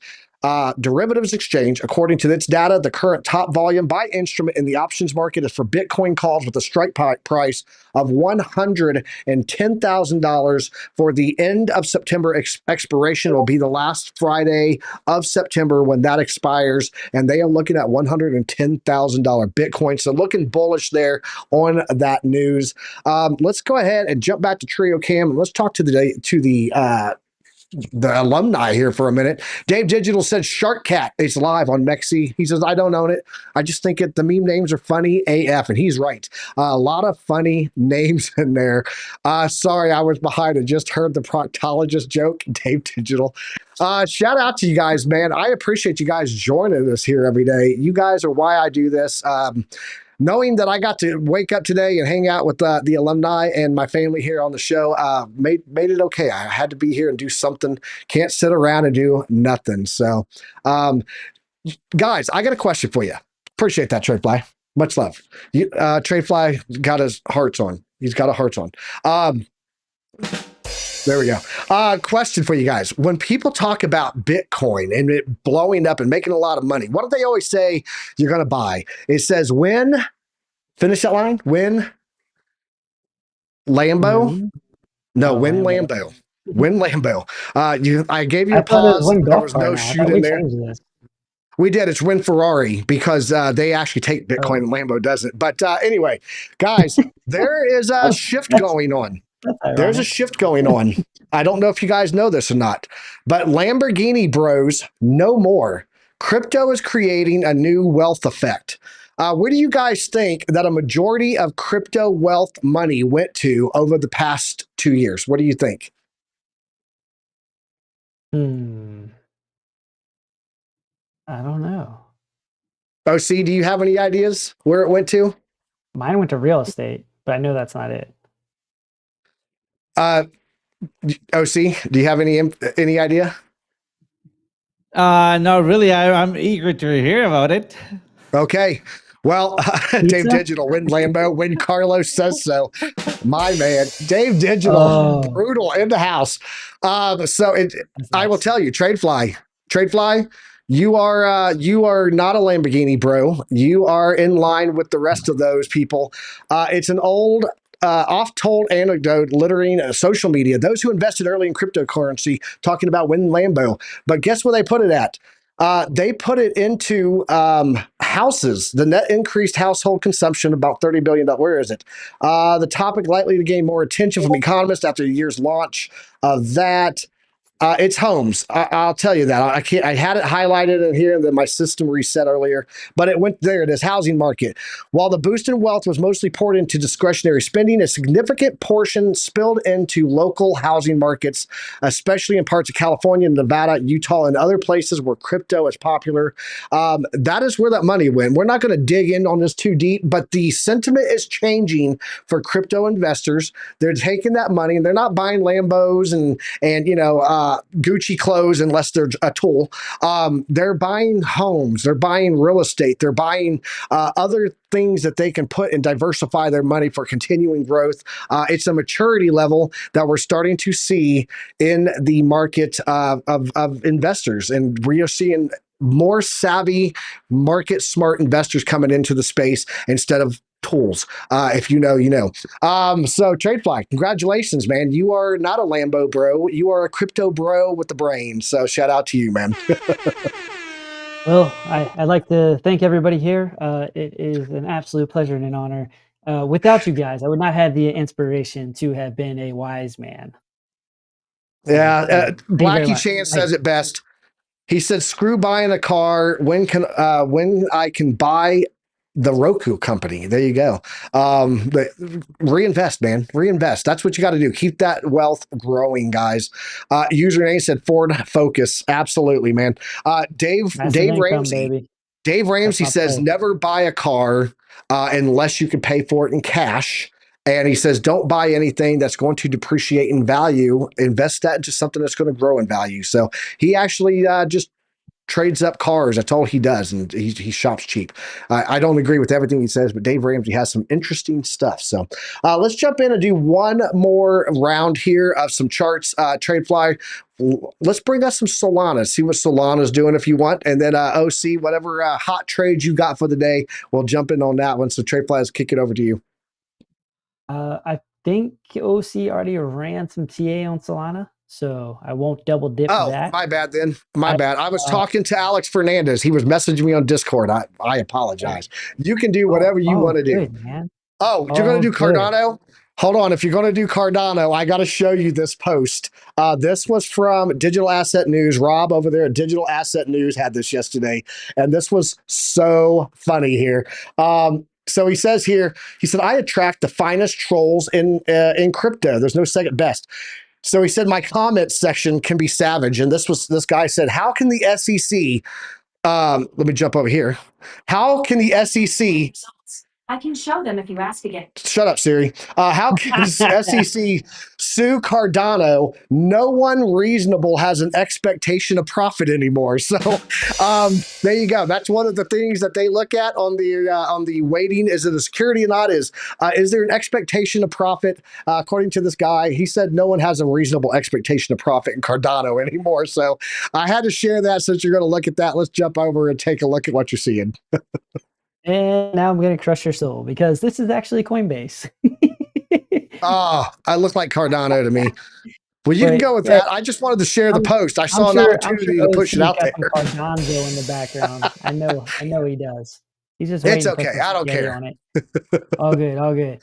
derivatives exchange. According to its data, the current top volume by instrument in the options market is for Bitcoin calls with a strike price of $110,000 for the end of September. Expiration will be the last Friday of September when that expires, and they are looking at $110,000 Bitcoin. So looking bullish there on that news. Let's go ahead and jump back to Trio Cam and let's talk to the alumni here for a minute. Dave Digital said Shark Cat is live on Mexi. He says, I don't own it. I just think the meme names are funny AF, and he's right. A lot of funny names in there. Sorry, I was behind and just heard the proctologist joke. Dave Digital. Shout out to you guys, man. I appreciate you guys joining us here every day. You guys are why I do this. Knowing that I got to wake up today and hang out with the alumni and my family here on the show made it okay. I had to be here and do something. Can't sit around and do nothing. So, guys, I got a question for you. Appreciate that, TradeFly. Much love. TradeFly got his hearts on. He's got a hearts on. There we go. Question for you guys. When people talk about Bitcoin and it blowing up and making a lot of money, what do they always say you're going to buy? It says when, finish that line, when Lambo? No, when Lambo. When Lambo. I gave you a pause. There was no shoot in there. We did. It's when Ferrari because they actually take Bitcoin and Lambo doesn't. But anyway, guys, there is a shift going on. There's a shift going on. I don't know if you guys know this or not, but Lamborghini bros, no more. Crypto is creating a new wealth effect. Where do you guys think that a majority of crypto wealth money went to over the past 2 years? What do you think? I don't know. OC, do you have any ideas where it went to? Mine went to real estate, but I know that's not it. OC, do you have any idea? No, really. I'm eager to hear about it. Okay. Well, Dave Digital, when Lambo, when Carlos says so. My man, Dave Digital, brutal in the house. I will tell you, TradeFly, you are not a Lamborghini bro. You are in line with the rest of those people. It's an old oft-told anecdote littering social media. Those who invested early in cryptocurrency talking about winning Lambo. But guess where they put it at? They put it into houses. The net increased household consumption, about $30 billion. Where is it? The topic likely to gain more attention from economists after a year's launch of that. It's homes. I'll tell you that. I had it highlighted in here, and then my system reset earlier, but it went there. It is housing market. While the boost in wealth was mostly poured into discretionary spending, a significant portion spilled into local housing markets, especially in parts of California, Nevada, Utah, and other places where crypto is popular. That is where that money went. We're not going to dig in on this too deep, but the sentiment is changing for crypto investors. They're taking that money and they're not buying Lambos and Gucci clothes unless they're a tool. They're buying homes, they're buying real estate, they're buying other things that they can put and diversify their money for continuing growth. It's a maturity level that we're starting to see in the market of investors, and we are seeing more savvy, market smart investors coming into the space instead of tools. If you know, you know. So TradeFly, congratulations, man. You are not a Lambo bro. You are a crypto bro with the brain. So shout out to you, man. Well, I'd like to thank everybody here. It is an absolute pleasure and an honor. Without you guys, I would not have the inspiration to have been a wise man. So, Yeah, thank you very Blackie much. Chan says it best. He said, "Screw buying a car. When I can buy the Roku company?" There you go. But reinvest, man. Reinvest. That's what you got to do. Keep that wealth growing, guys. Username said Ford Focus. Absolutely, man. Dave Passive Dave income, Ramsey. baby. Dave That's Ramsey my says, play. never buy a car unless you can pay for it in cash. And he says, don't buy anything that's going to depreciate in value. Invest that into something that's going to grow in value. So he actually just trades up cars. That's all he does, and he shops cheap. I don't agree with everything he says, but Dave Ramsey has some interesting stuff. So let's jump in and do one more round here of some charts. TradeFly, let's bring us some Solana. See what Solana's doing if you want, and then OC, whatever hot trades you got for the day, we'll jump in on that one. So TradeFly, let's kick it over to you. I think OC already ran some TA on Solana, so I won't double dip Oh, that. my bad then. My I, bad. I was talking to Alex Fernandez. He was messaging me on Discord. I apologize. You can do whatever you want to do. good, man. Oh, you're going Oh, to do good. Cardano? Hold on. If you're going to do Cardano, I got to show you this post. This was from Digital Asset News. Rob over there at Digital Asset News had this yesterday, and this was so funny here. So he says here, he said, I attract the finest trolls in crypto. There's no second best. So he said, my comment section can be savage. And this guy said, how can the SEC, let me jump over here. How can the SEC, I can show them if you ask again. shut up, Siri. How can SEC sue Cardano? No one reasonable has an expectation of profit anymore. So there you go. That's one of the things that they look at on the weighting. Is it a security or not? Is there an expectation of profit? According to this guy, he said no one has a reasonable expectation of profit in Cardano anymore. So I had to share that since you're going to look at that. Let's jump over and take a look at what you're seeing. And now I'm going to crush your soul because this is actually Coinbase. I look like Cardano to me. Well, you can go with that. I just wanted to share the post. I saw an opportunity to push it out there. Cardano in the background. I know he does. He's just It's waiting okay. I don't care on it. All good, all good.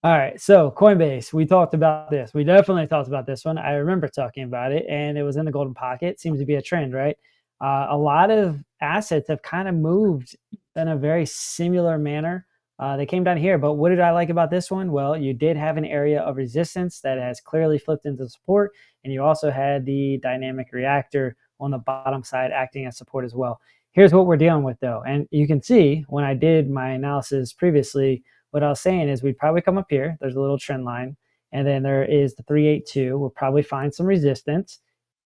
All right. So Coinbase, we talked about this. We definitely talked about this one. I remember talking about it, and it was in the golden pocket. Seems to be a trend, right? A lot of assets have kind of moved in a very similar manner. They came down here, but what did I like about this one? Well, you did have an area of resistance that has clearly flipped into support, and you also had the dynamic reactor on the bottom side acting as support as well. Here's what we're dealing with, though, and you can see when I did my analysis previously, what I was saying is we'd probably come up here. There's a little trend line, and then there is the 382. We'll probably find some resistance.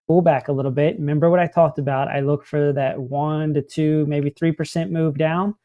Pull back a little bit. Remember what I talked about? I look for that 1 to 2, maybe 3% move down.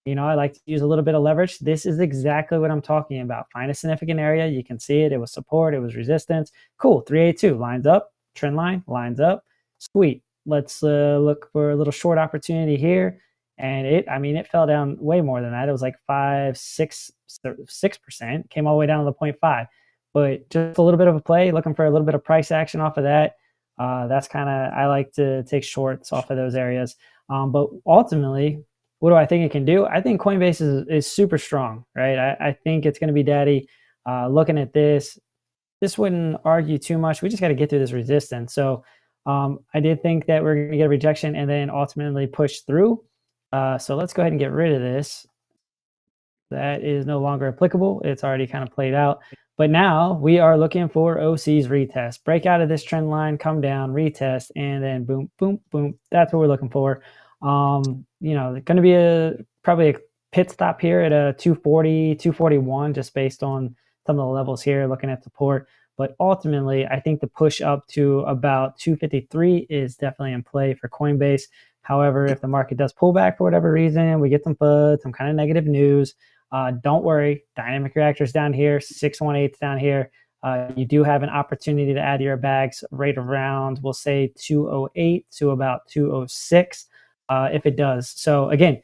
You know, I like to use a little bit of leverage. This is exactly what I'm talking about. Find a significant area. You can see it. It was support. It was resistance. Cool. 382 lines up. Trend line lines up. Sweet. Let's look for a little short opportunity here. And it fell down way more than that. It was like 6%. Came all the way down to the 0.5. But just a little bit of a play. Looking for a little bit of price action off of that. That's kind of, I like to take shorts off of those areas. But ultimately, what do I think it can do? I think Coinbase is super strong, right? I think it's going to be daddy. Looking at this wouldn't argue too much. We just got to get through this resistance. So I did think that we're going to get a rejection and then ultimately push through. So let's go ahead and get rid of this. That is no longer applicable. It's already kind of played out. But now we are looking for OC's retest. Break out of this trend line, come down, retest, and then boom, boom, boom. That's what we're looking for. Going to be probably a pit stop here at a 240, 241, just based on some of the levels here, looking at support. But ultimately, I think the push up to about 253 is definitely in play for Coinbase. However, if the market does pull back for whatever reason, we get some FUD, some kind of negative news, don't worry. Dynamic reactors down here, 618 down here. You do have an opportunity to add your bags right around, we'll say 208 to about 206 if it does. So again,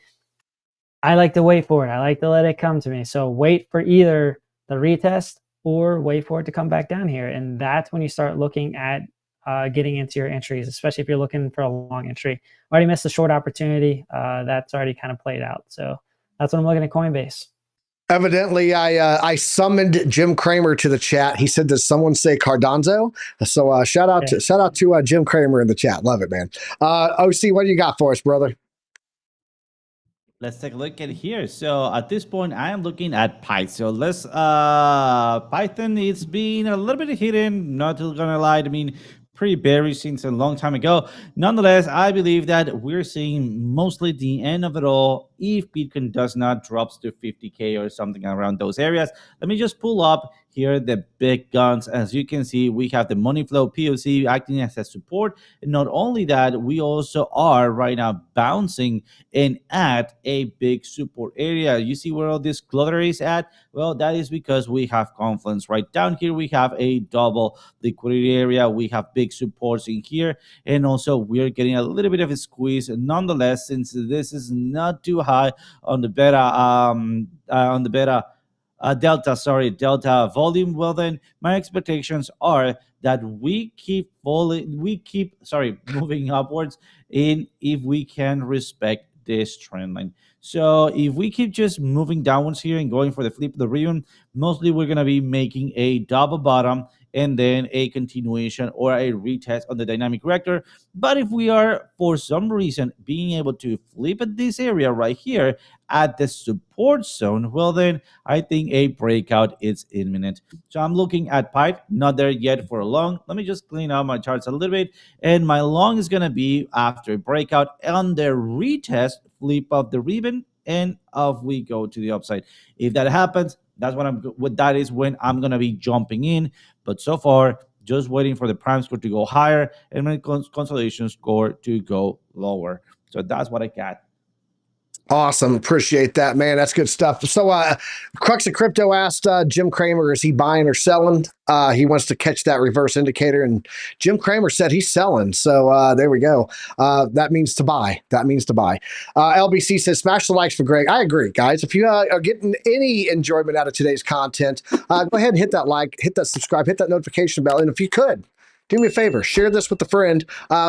I like to wait for it. I like to let it come to me. So wait for either the retest or wait for it to come back down here. And that's when you start looking at getting into your entries, especially if you're looking for a long entry. Already missed the short opportunity. That's already kind of played out. So that's what I'm looking at Coinbase. Evidently, I summoned Jim Cramer to the chat. He said, "Does someone say Cardonzo?" So shout out to Jim Cramer in the chat. Love it, man. OC, what do you got for us, brother? Let's take a look at here. So at this point, I am looking at Python. So let's Python. It's been a little bit hidden. Not gonna lie. I mean, pretty bearish since a long time ago. Nonetheless, I believe that we're seeing mostly the end of it all if Bitcoin does not drops to 50K or something around those areas. Let me just pull up here the big guns. As you can see, we have the money flow POC acting as a support. And not only that, we also are right now bouncing and at a big support area. You see where all this clutter is at? Well, that is because we have confluence right down here. We have a double liquidity area. We have big supports in here, and also we're getting a little bit of a squeeze. Nonetheless, since this is not too high on the delta volume, well then my expectations are that we keep moving upwards, and if we can respect this trend line. So if we keep just moving downwards here and going for the flip of the ribbon, mostly we're going to be making a double bottom and then a continuation or a retest on the dynamic reactor. But if we are, for some reason, being able to flip at this area right here at the support zone, well then I think a breakout is imminent. So I'm looking at Pipe, not there yet for a long. Let me just clean out my charts a little bit, and my long is going to be after breakout on the retest flip of the ribbon, and off we go to the upside. If that happens, that is when I'm going to be jumping in. But so far, just waiting for the prime score to go higher and my consolidation score to go lower. So that's what I got. Awesome. Appreciate that, man. That's good stuff. So Crux of Crypto asked Jim Cramer, is he buying or selling? He wants to catch that reverse indicator, and Jim Cramer said he's selling. So there we go. That means to buy. LBC says, smash the likes for Greg. I agree, guys. If you are getting any enjoyment out of today's content, go ahead and hit that like, hit that subscribe, hit that notification bell. And if you could, do me a favor, share this with a friend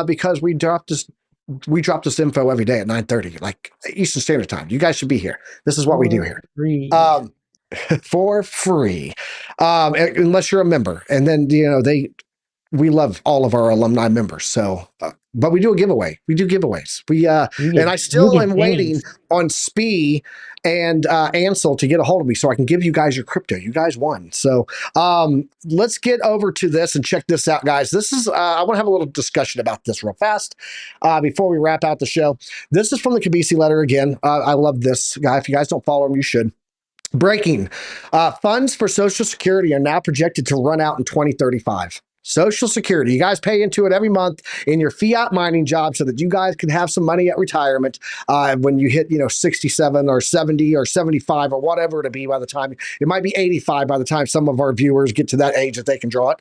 because we dropped this info every day at 9:30, like Eastern Standard Time. You guys should be here. This is what we do here. For free. Unless you're a member. And then, we love all of our alumni members. So, but we do a giveaway. We do giveaways. And I still am waiting on Spee and Ansel to get a hold of me so I can give you guys your crypto. You guys won. So let's get over to this and check this out, guys. This is, I want to have a little discussion about this real fast before we wrap out the show. This is from the Kabisi letter again. I love this guy. If you guys don't follow him, you should. Breaking. Funds for Social Security are now projected to run out in 2035. Social Security. You guys pay into it every month in your fiat mining job so that you guys can have some money at retirement when you hit, 67 or 70 or 75 or whatever it'll be by the time. It might be 85 by the time some of our viewers get to that age that they can draw it.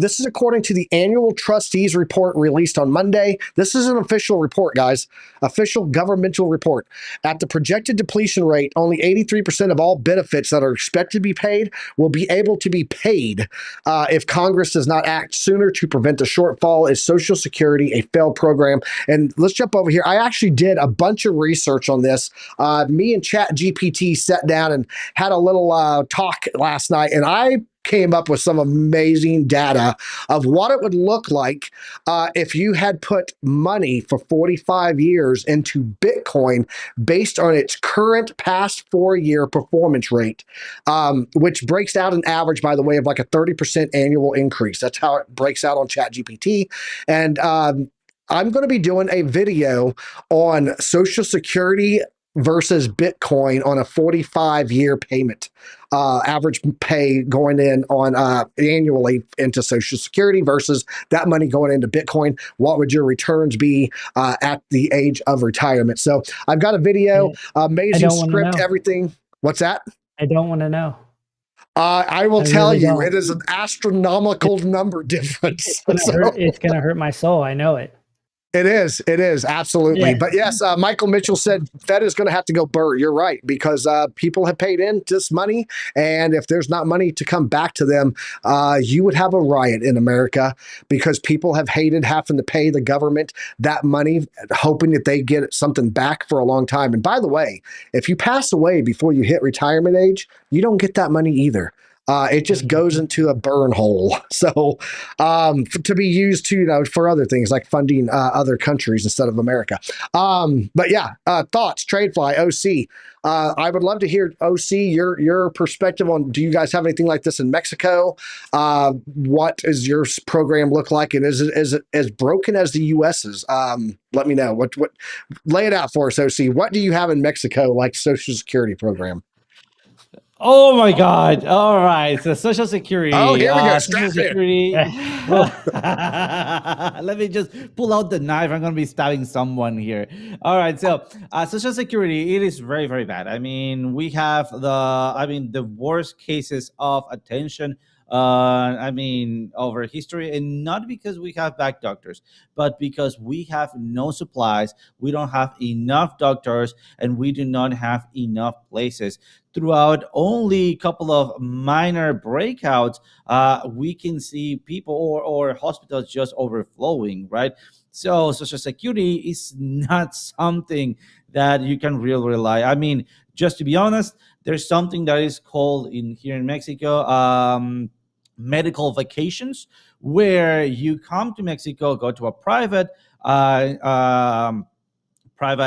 This is according to the annual trustees report released on Monday. This is an official report, guys. Official governmental report. At the projected depletion rate, only 83% of all benefits that are expected to be paid will be able to be paid if Congress does not act sooner to prevent the shortfall. Is Social Security a failed program? And let's jump over here. I actually did a bunch of research on this. Me and ChatGPT sat down and had a little talk last night, and I came up with some amazing data of what it would look like if you had put money for 45 years into Bitcoin based on its current past 4-year performance rate, which breaks out an average, by the way, of like a 30% annual increase. That's how it breaks out on ChatGPT. And I'm going to be doing a video on Social Security versus Bitcoin on a 45-year payment, average pay going in on annually into Social Security versus that money going into Bitcoin, what would your returns be at the age of retirement? So I've got a video, I amazing don't want to script, know. everything. What's that? I don't want to know. I will I tell really you, don't. it is an astronomical number difference. It's gonna So hurt. It's gonna hurt my soul. I know it. it is absolutely. Yeah. But yes, Michael Mitchell said Fed is going to have to go burr. You're right, because people have paid in this money, and if there's not money to come back to them, you would have a riot in America, because people have hated having to pay the government that money, hoping that they get something back for a long time. And by the way, if you pass away before you hit retirement age, you don't get that money either. It just goes into a burn hole. So to be used to, for other things like funding other countries instead of America. But yeah, thoughts, Tradefly, OC. I would love to hear, OC, your perspective on, do you guys have anything like this in Mexico? What does your program look like? And is it as broken as the US's? Let me know. What lay it out for us, OC. What do you have in Mexico, like Social Security program? Oh my God! All right, so Social Security. Oh, here we go. Social Strap in. Security. Let me just pull out the knife. I'm going to be stabbing someone here. All right, so Social Security, it is very, very bad. I mean, we have the worst cases of attention. Over history, and not because we have bad doctors, but because we have no supplies, we don't have enough doctors, and we do not have enough places. Throughout only a couple of minor breakouts, we can see people or hospitals just overflowing, right? So Social Security is not something that you can really rely. I mean, just to be honest, there's something that is called here in Mexico, medical vacations, where you come to Mexico, go to a private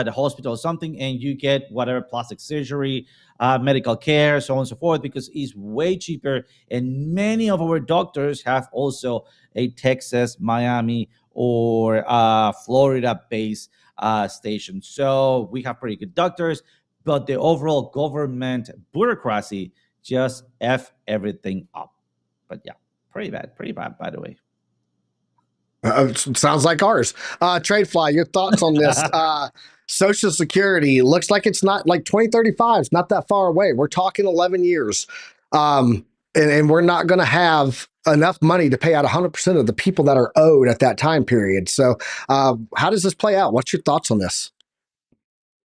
hospital or something, and you get whatever plastic surgery, medical care, so on and so forth, because it's way cheaper. And many of our doctors have also a Texas, Miami, or Florida-based station. So we have pretty good doctors, but the overall government bureaucracy just F everything up. But yeah, pretty bad, by the way. Sounds like ours. Tradefly, your thoughts on this? Social Security looks like it's not like 2035. It's not that far away. We're talking 11 years. And we're not going to have enough money to pay out 100% of the people that are owed at that time period. So how does this play out? What's your thoughts on this?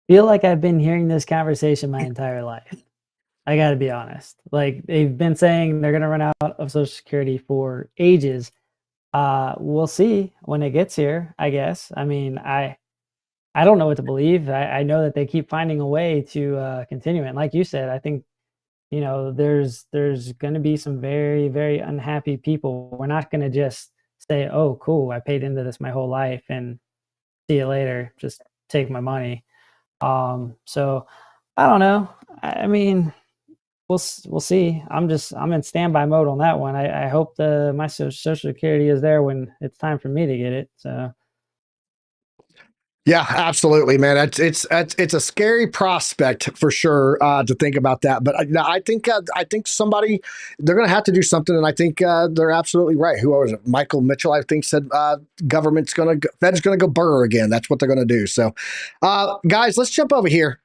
Feel like I've been hearing this conversation my entire life. I got to be honest. Like, they've been saying they're going to run out of Social Security for ages. We'll see when it gets here, I guess. I mean, I don't know what to believe. I know that they keep finding a way to continue it. And like you said, I think, there's going to be some very, very unhappy people. We're not going to just say, oh, cool, I paid into this my whole life and see you later, just take my money. So I don't know. I mean, we'll see. I'm in standby mode on that one. I hope my Social Security is there when it's time for me to get it. So yeah, absolutely, man. It's a scary prospect for sure to think about that. But I think somebody, they're going to have to do something, and I think they're absolutely right. Who was it? Michael Mitchell, I think, said Fed's going to go burr again. That's what they're going to do. So, guys, let's jump over here.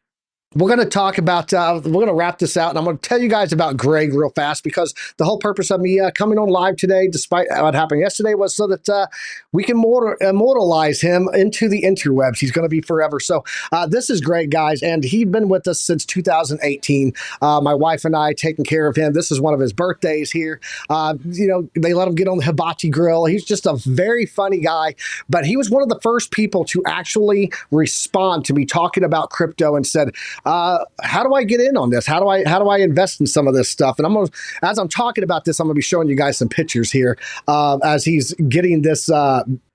We're going to talk about, we're going to wrap this out, and I'm going to tell you guys about Greg real fast, because the whole purpose of me coming on live today, despite what happened yesterday, was so that we can immortalize him into the interwebs. He's going to be forever. So this is Greg, guys, and he's been with us since 2018. My wife and I taking care of him. This is one of his birthdays here. They let him get on the hibachi grill. He's just a very funny guy, but he was one of the first people to actually respond to me talking about crypto and said, how do I get in on this? How do I invest in some of this stuff? And as I'm talking about this, I'm gonna be showing you guys some pictures here as he's getting this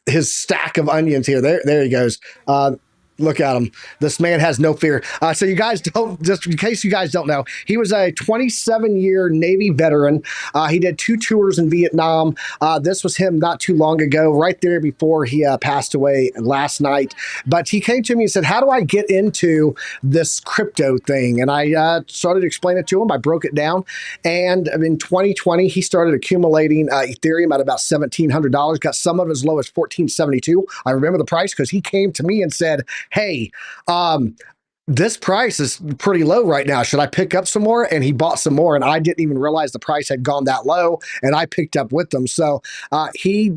his stack of onions here. There he goes. Look at him. This man has no fear. So you guys don't, just in case you guys don't know, he was a 27-year Navy veteran. He did 2 tours in Vietnam. This was him not too long ago, right there before he passed away last night. But he came to me and said, how do I get into this crypto thing? And I started explaining it to him. I broke it down. And in 2020, he started accumulating Ethereum at about $1,700, got some of it as low as $14.72. I remember the price because he came to me and said, hey, this price is pretty low right now. Should I pick up some more? And he bought some more, and I didn't even realize the price had gone that low, and I picked up with them. So he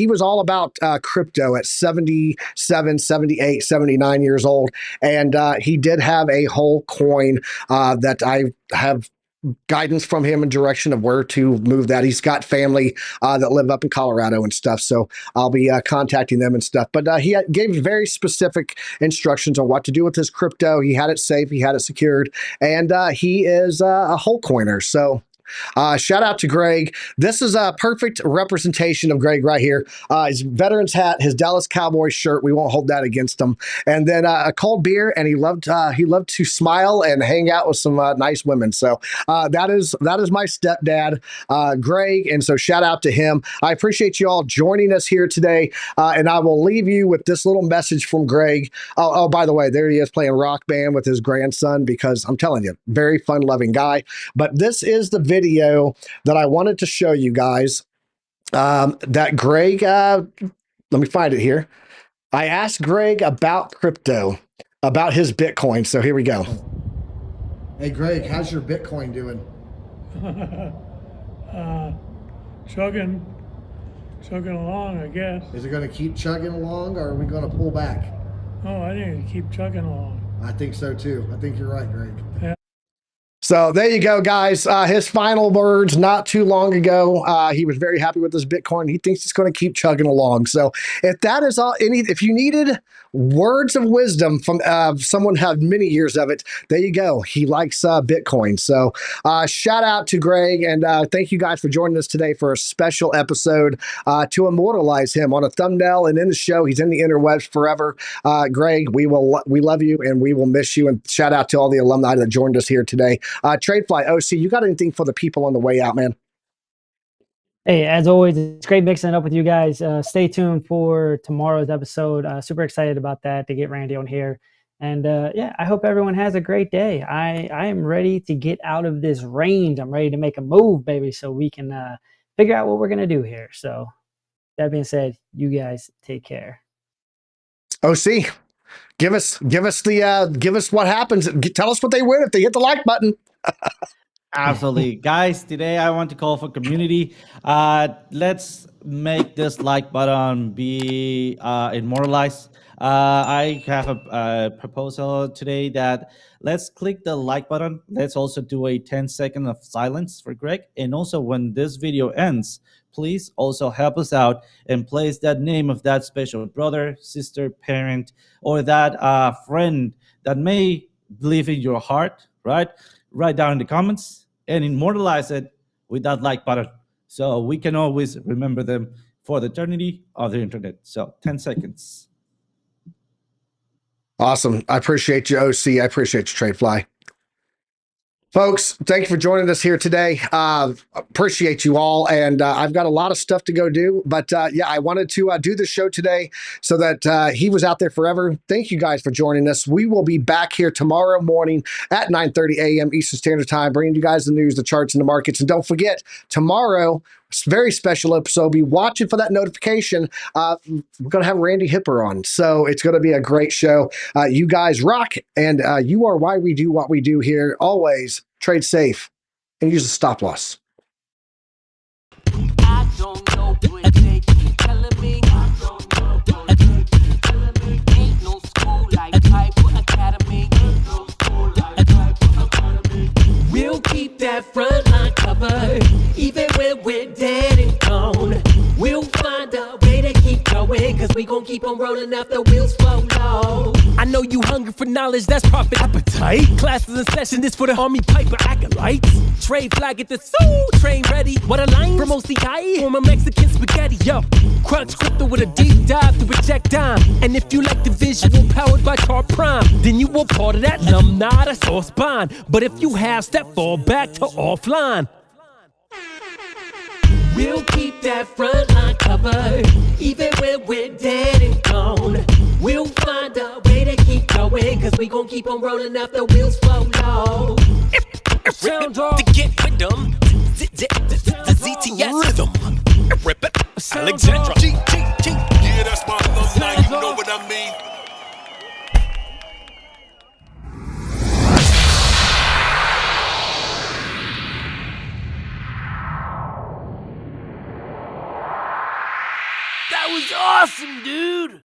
was all about crypto at 77, 78, 79 years old, and he did have a whole coin that I have guidance from him in direction of where to move that. He's got family that live up in Colorado and stuff, so I'll be contacting them and stuff. But he gave very specific instructions on what to do with his crypto. He had it safe, he had it secured, and he is a whole coiner. So shout out to Greg. This is a perfect representation of Greg right here. His veteran's hat, his Dallas Cowboys shirt. We won't hold that against him. And then a cold beer, and he loved to smile and hang out with some nice women. So that is my stepdad, Greg. And so shout out to him. I appreciate you all joining us here today. And I will leave you with this little message from Greg. Oh, by the way, there he is playing Rock Band with his grandson, because I'm telling you, very fun-loving guy. But this is the video that I wanted to show you guys that Greg, let me find it here. I asked Greg about crypto, about his Bitcoin. So here we go. Hey, Greg, how's your Bitcoin doing? Chugging along, I guess. Is it going to keep chugging along, or are we going to pull back? Oh, I think it keep chugging along. I think so too. I think you're right, Greg. Yeah. So there you go, guys. His final words not too long ago. He was very happy with his Bitcoin. He thinks it's going to keep chugging along. So if that is all, if you needed words of wisdom from someone who had many years of it, there you go. He likes Bitcoin. So shout out to Greg, and thank you guys for joining us today for a special episode to immortalize him on a thumbnail and in the show. He's in the interwebs forever. Greg, we love you, and we will miss you. And shout out to all the alumni that joined us here today. Tradefly OC, you got anything for the people on the way out, man? Hey, as always, it's great mixing it up with you guys. Stay tuned for tomorrow's episode. Super excited about that, to get Randy on here. And yeah, I hope everyone has a great day. I am ready to get out of this range. I'm ready to make a move, baby, so we can figure out what we're going to do here. So that being said, you guys take care. OC, give us what happens. Tell us what they win if they hit the like button. Absolutely. Guys, today I want to call for community. Let's make this like button be immortalized. I have a proposal today that let's click the like button. Let's also do a 10-second of silence for Greg. And also, when this video ends, please also help us out and place that name of that special brother, sister, parent, or that friend that may live in your heart, right? Write down in the comments and immortalize it with that like button, so we can always remember them for the eternity of the internet. So 10 seconds. Awesome. I appreciate you, OC. I appreciate you, Tradefly. Folks, thank you for joining us here today. Appreciate you all. And I've got a lot of stuff to go do. But yeah, I wanted to do this show today so that he was out there forever. Thank you guys for joining us. We will be back here tomorrow morning at 9:30 a.m. Eastern Standard Time, bringing you guys the news, the charts, and the markets. And don't forget, tomorrow, very special episode. Be watching for that notification. We're going to have Randy Hipper on. So it's going to be a great show. You guys rock, and you are why we do what we do here. Always trade safe and use a stop loss. I don't know what they keep telling me. I don't know what they keep telling me. Ain't no school like Piper Academy. Ain't no school like Piper Academy. We'll keep that front line covered, even when we're dead and gone. We'll find a way to keep going, cause we gon' keep on rolling after wheels fall off. I know you hungry Looking for knowledge, that's profit appetite. Classes in session, this for the Army Piper acolytes. Trade flag at the soul train ready. What a line from OCI, from a Mexican spaghetti. Yo, crunch crypto with a deep dive to reject dime. And if you like the visual powered by Car Prime, then you were part of that alumni, that's all spine. But if you have step, fall back to offline. We'll keep that front line covered, even when we're dead and gone. We'll find a way to keep going, cause we gon' keep on rolling out the wheels flow low. Sound off to get with them, the ZTS rhythm. Rip it, Alexandra. Yeah, that's my alumni, you know what I mean? That was awesome, dude!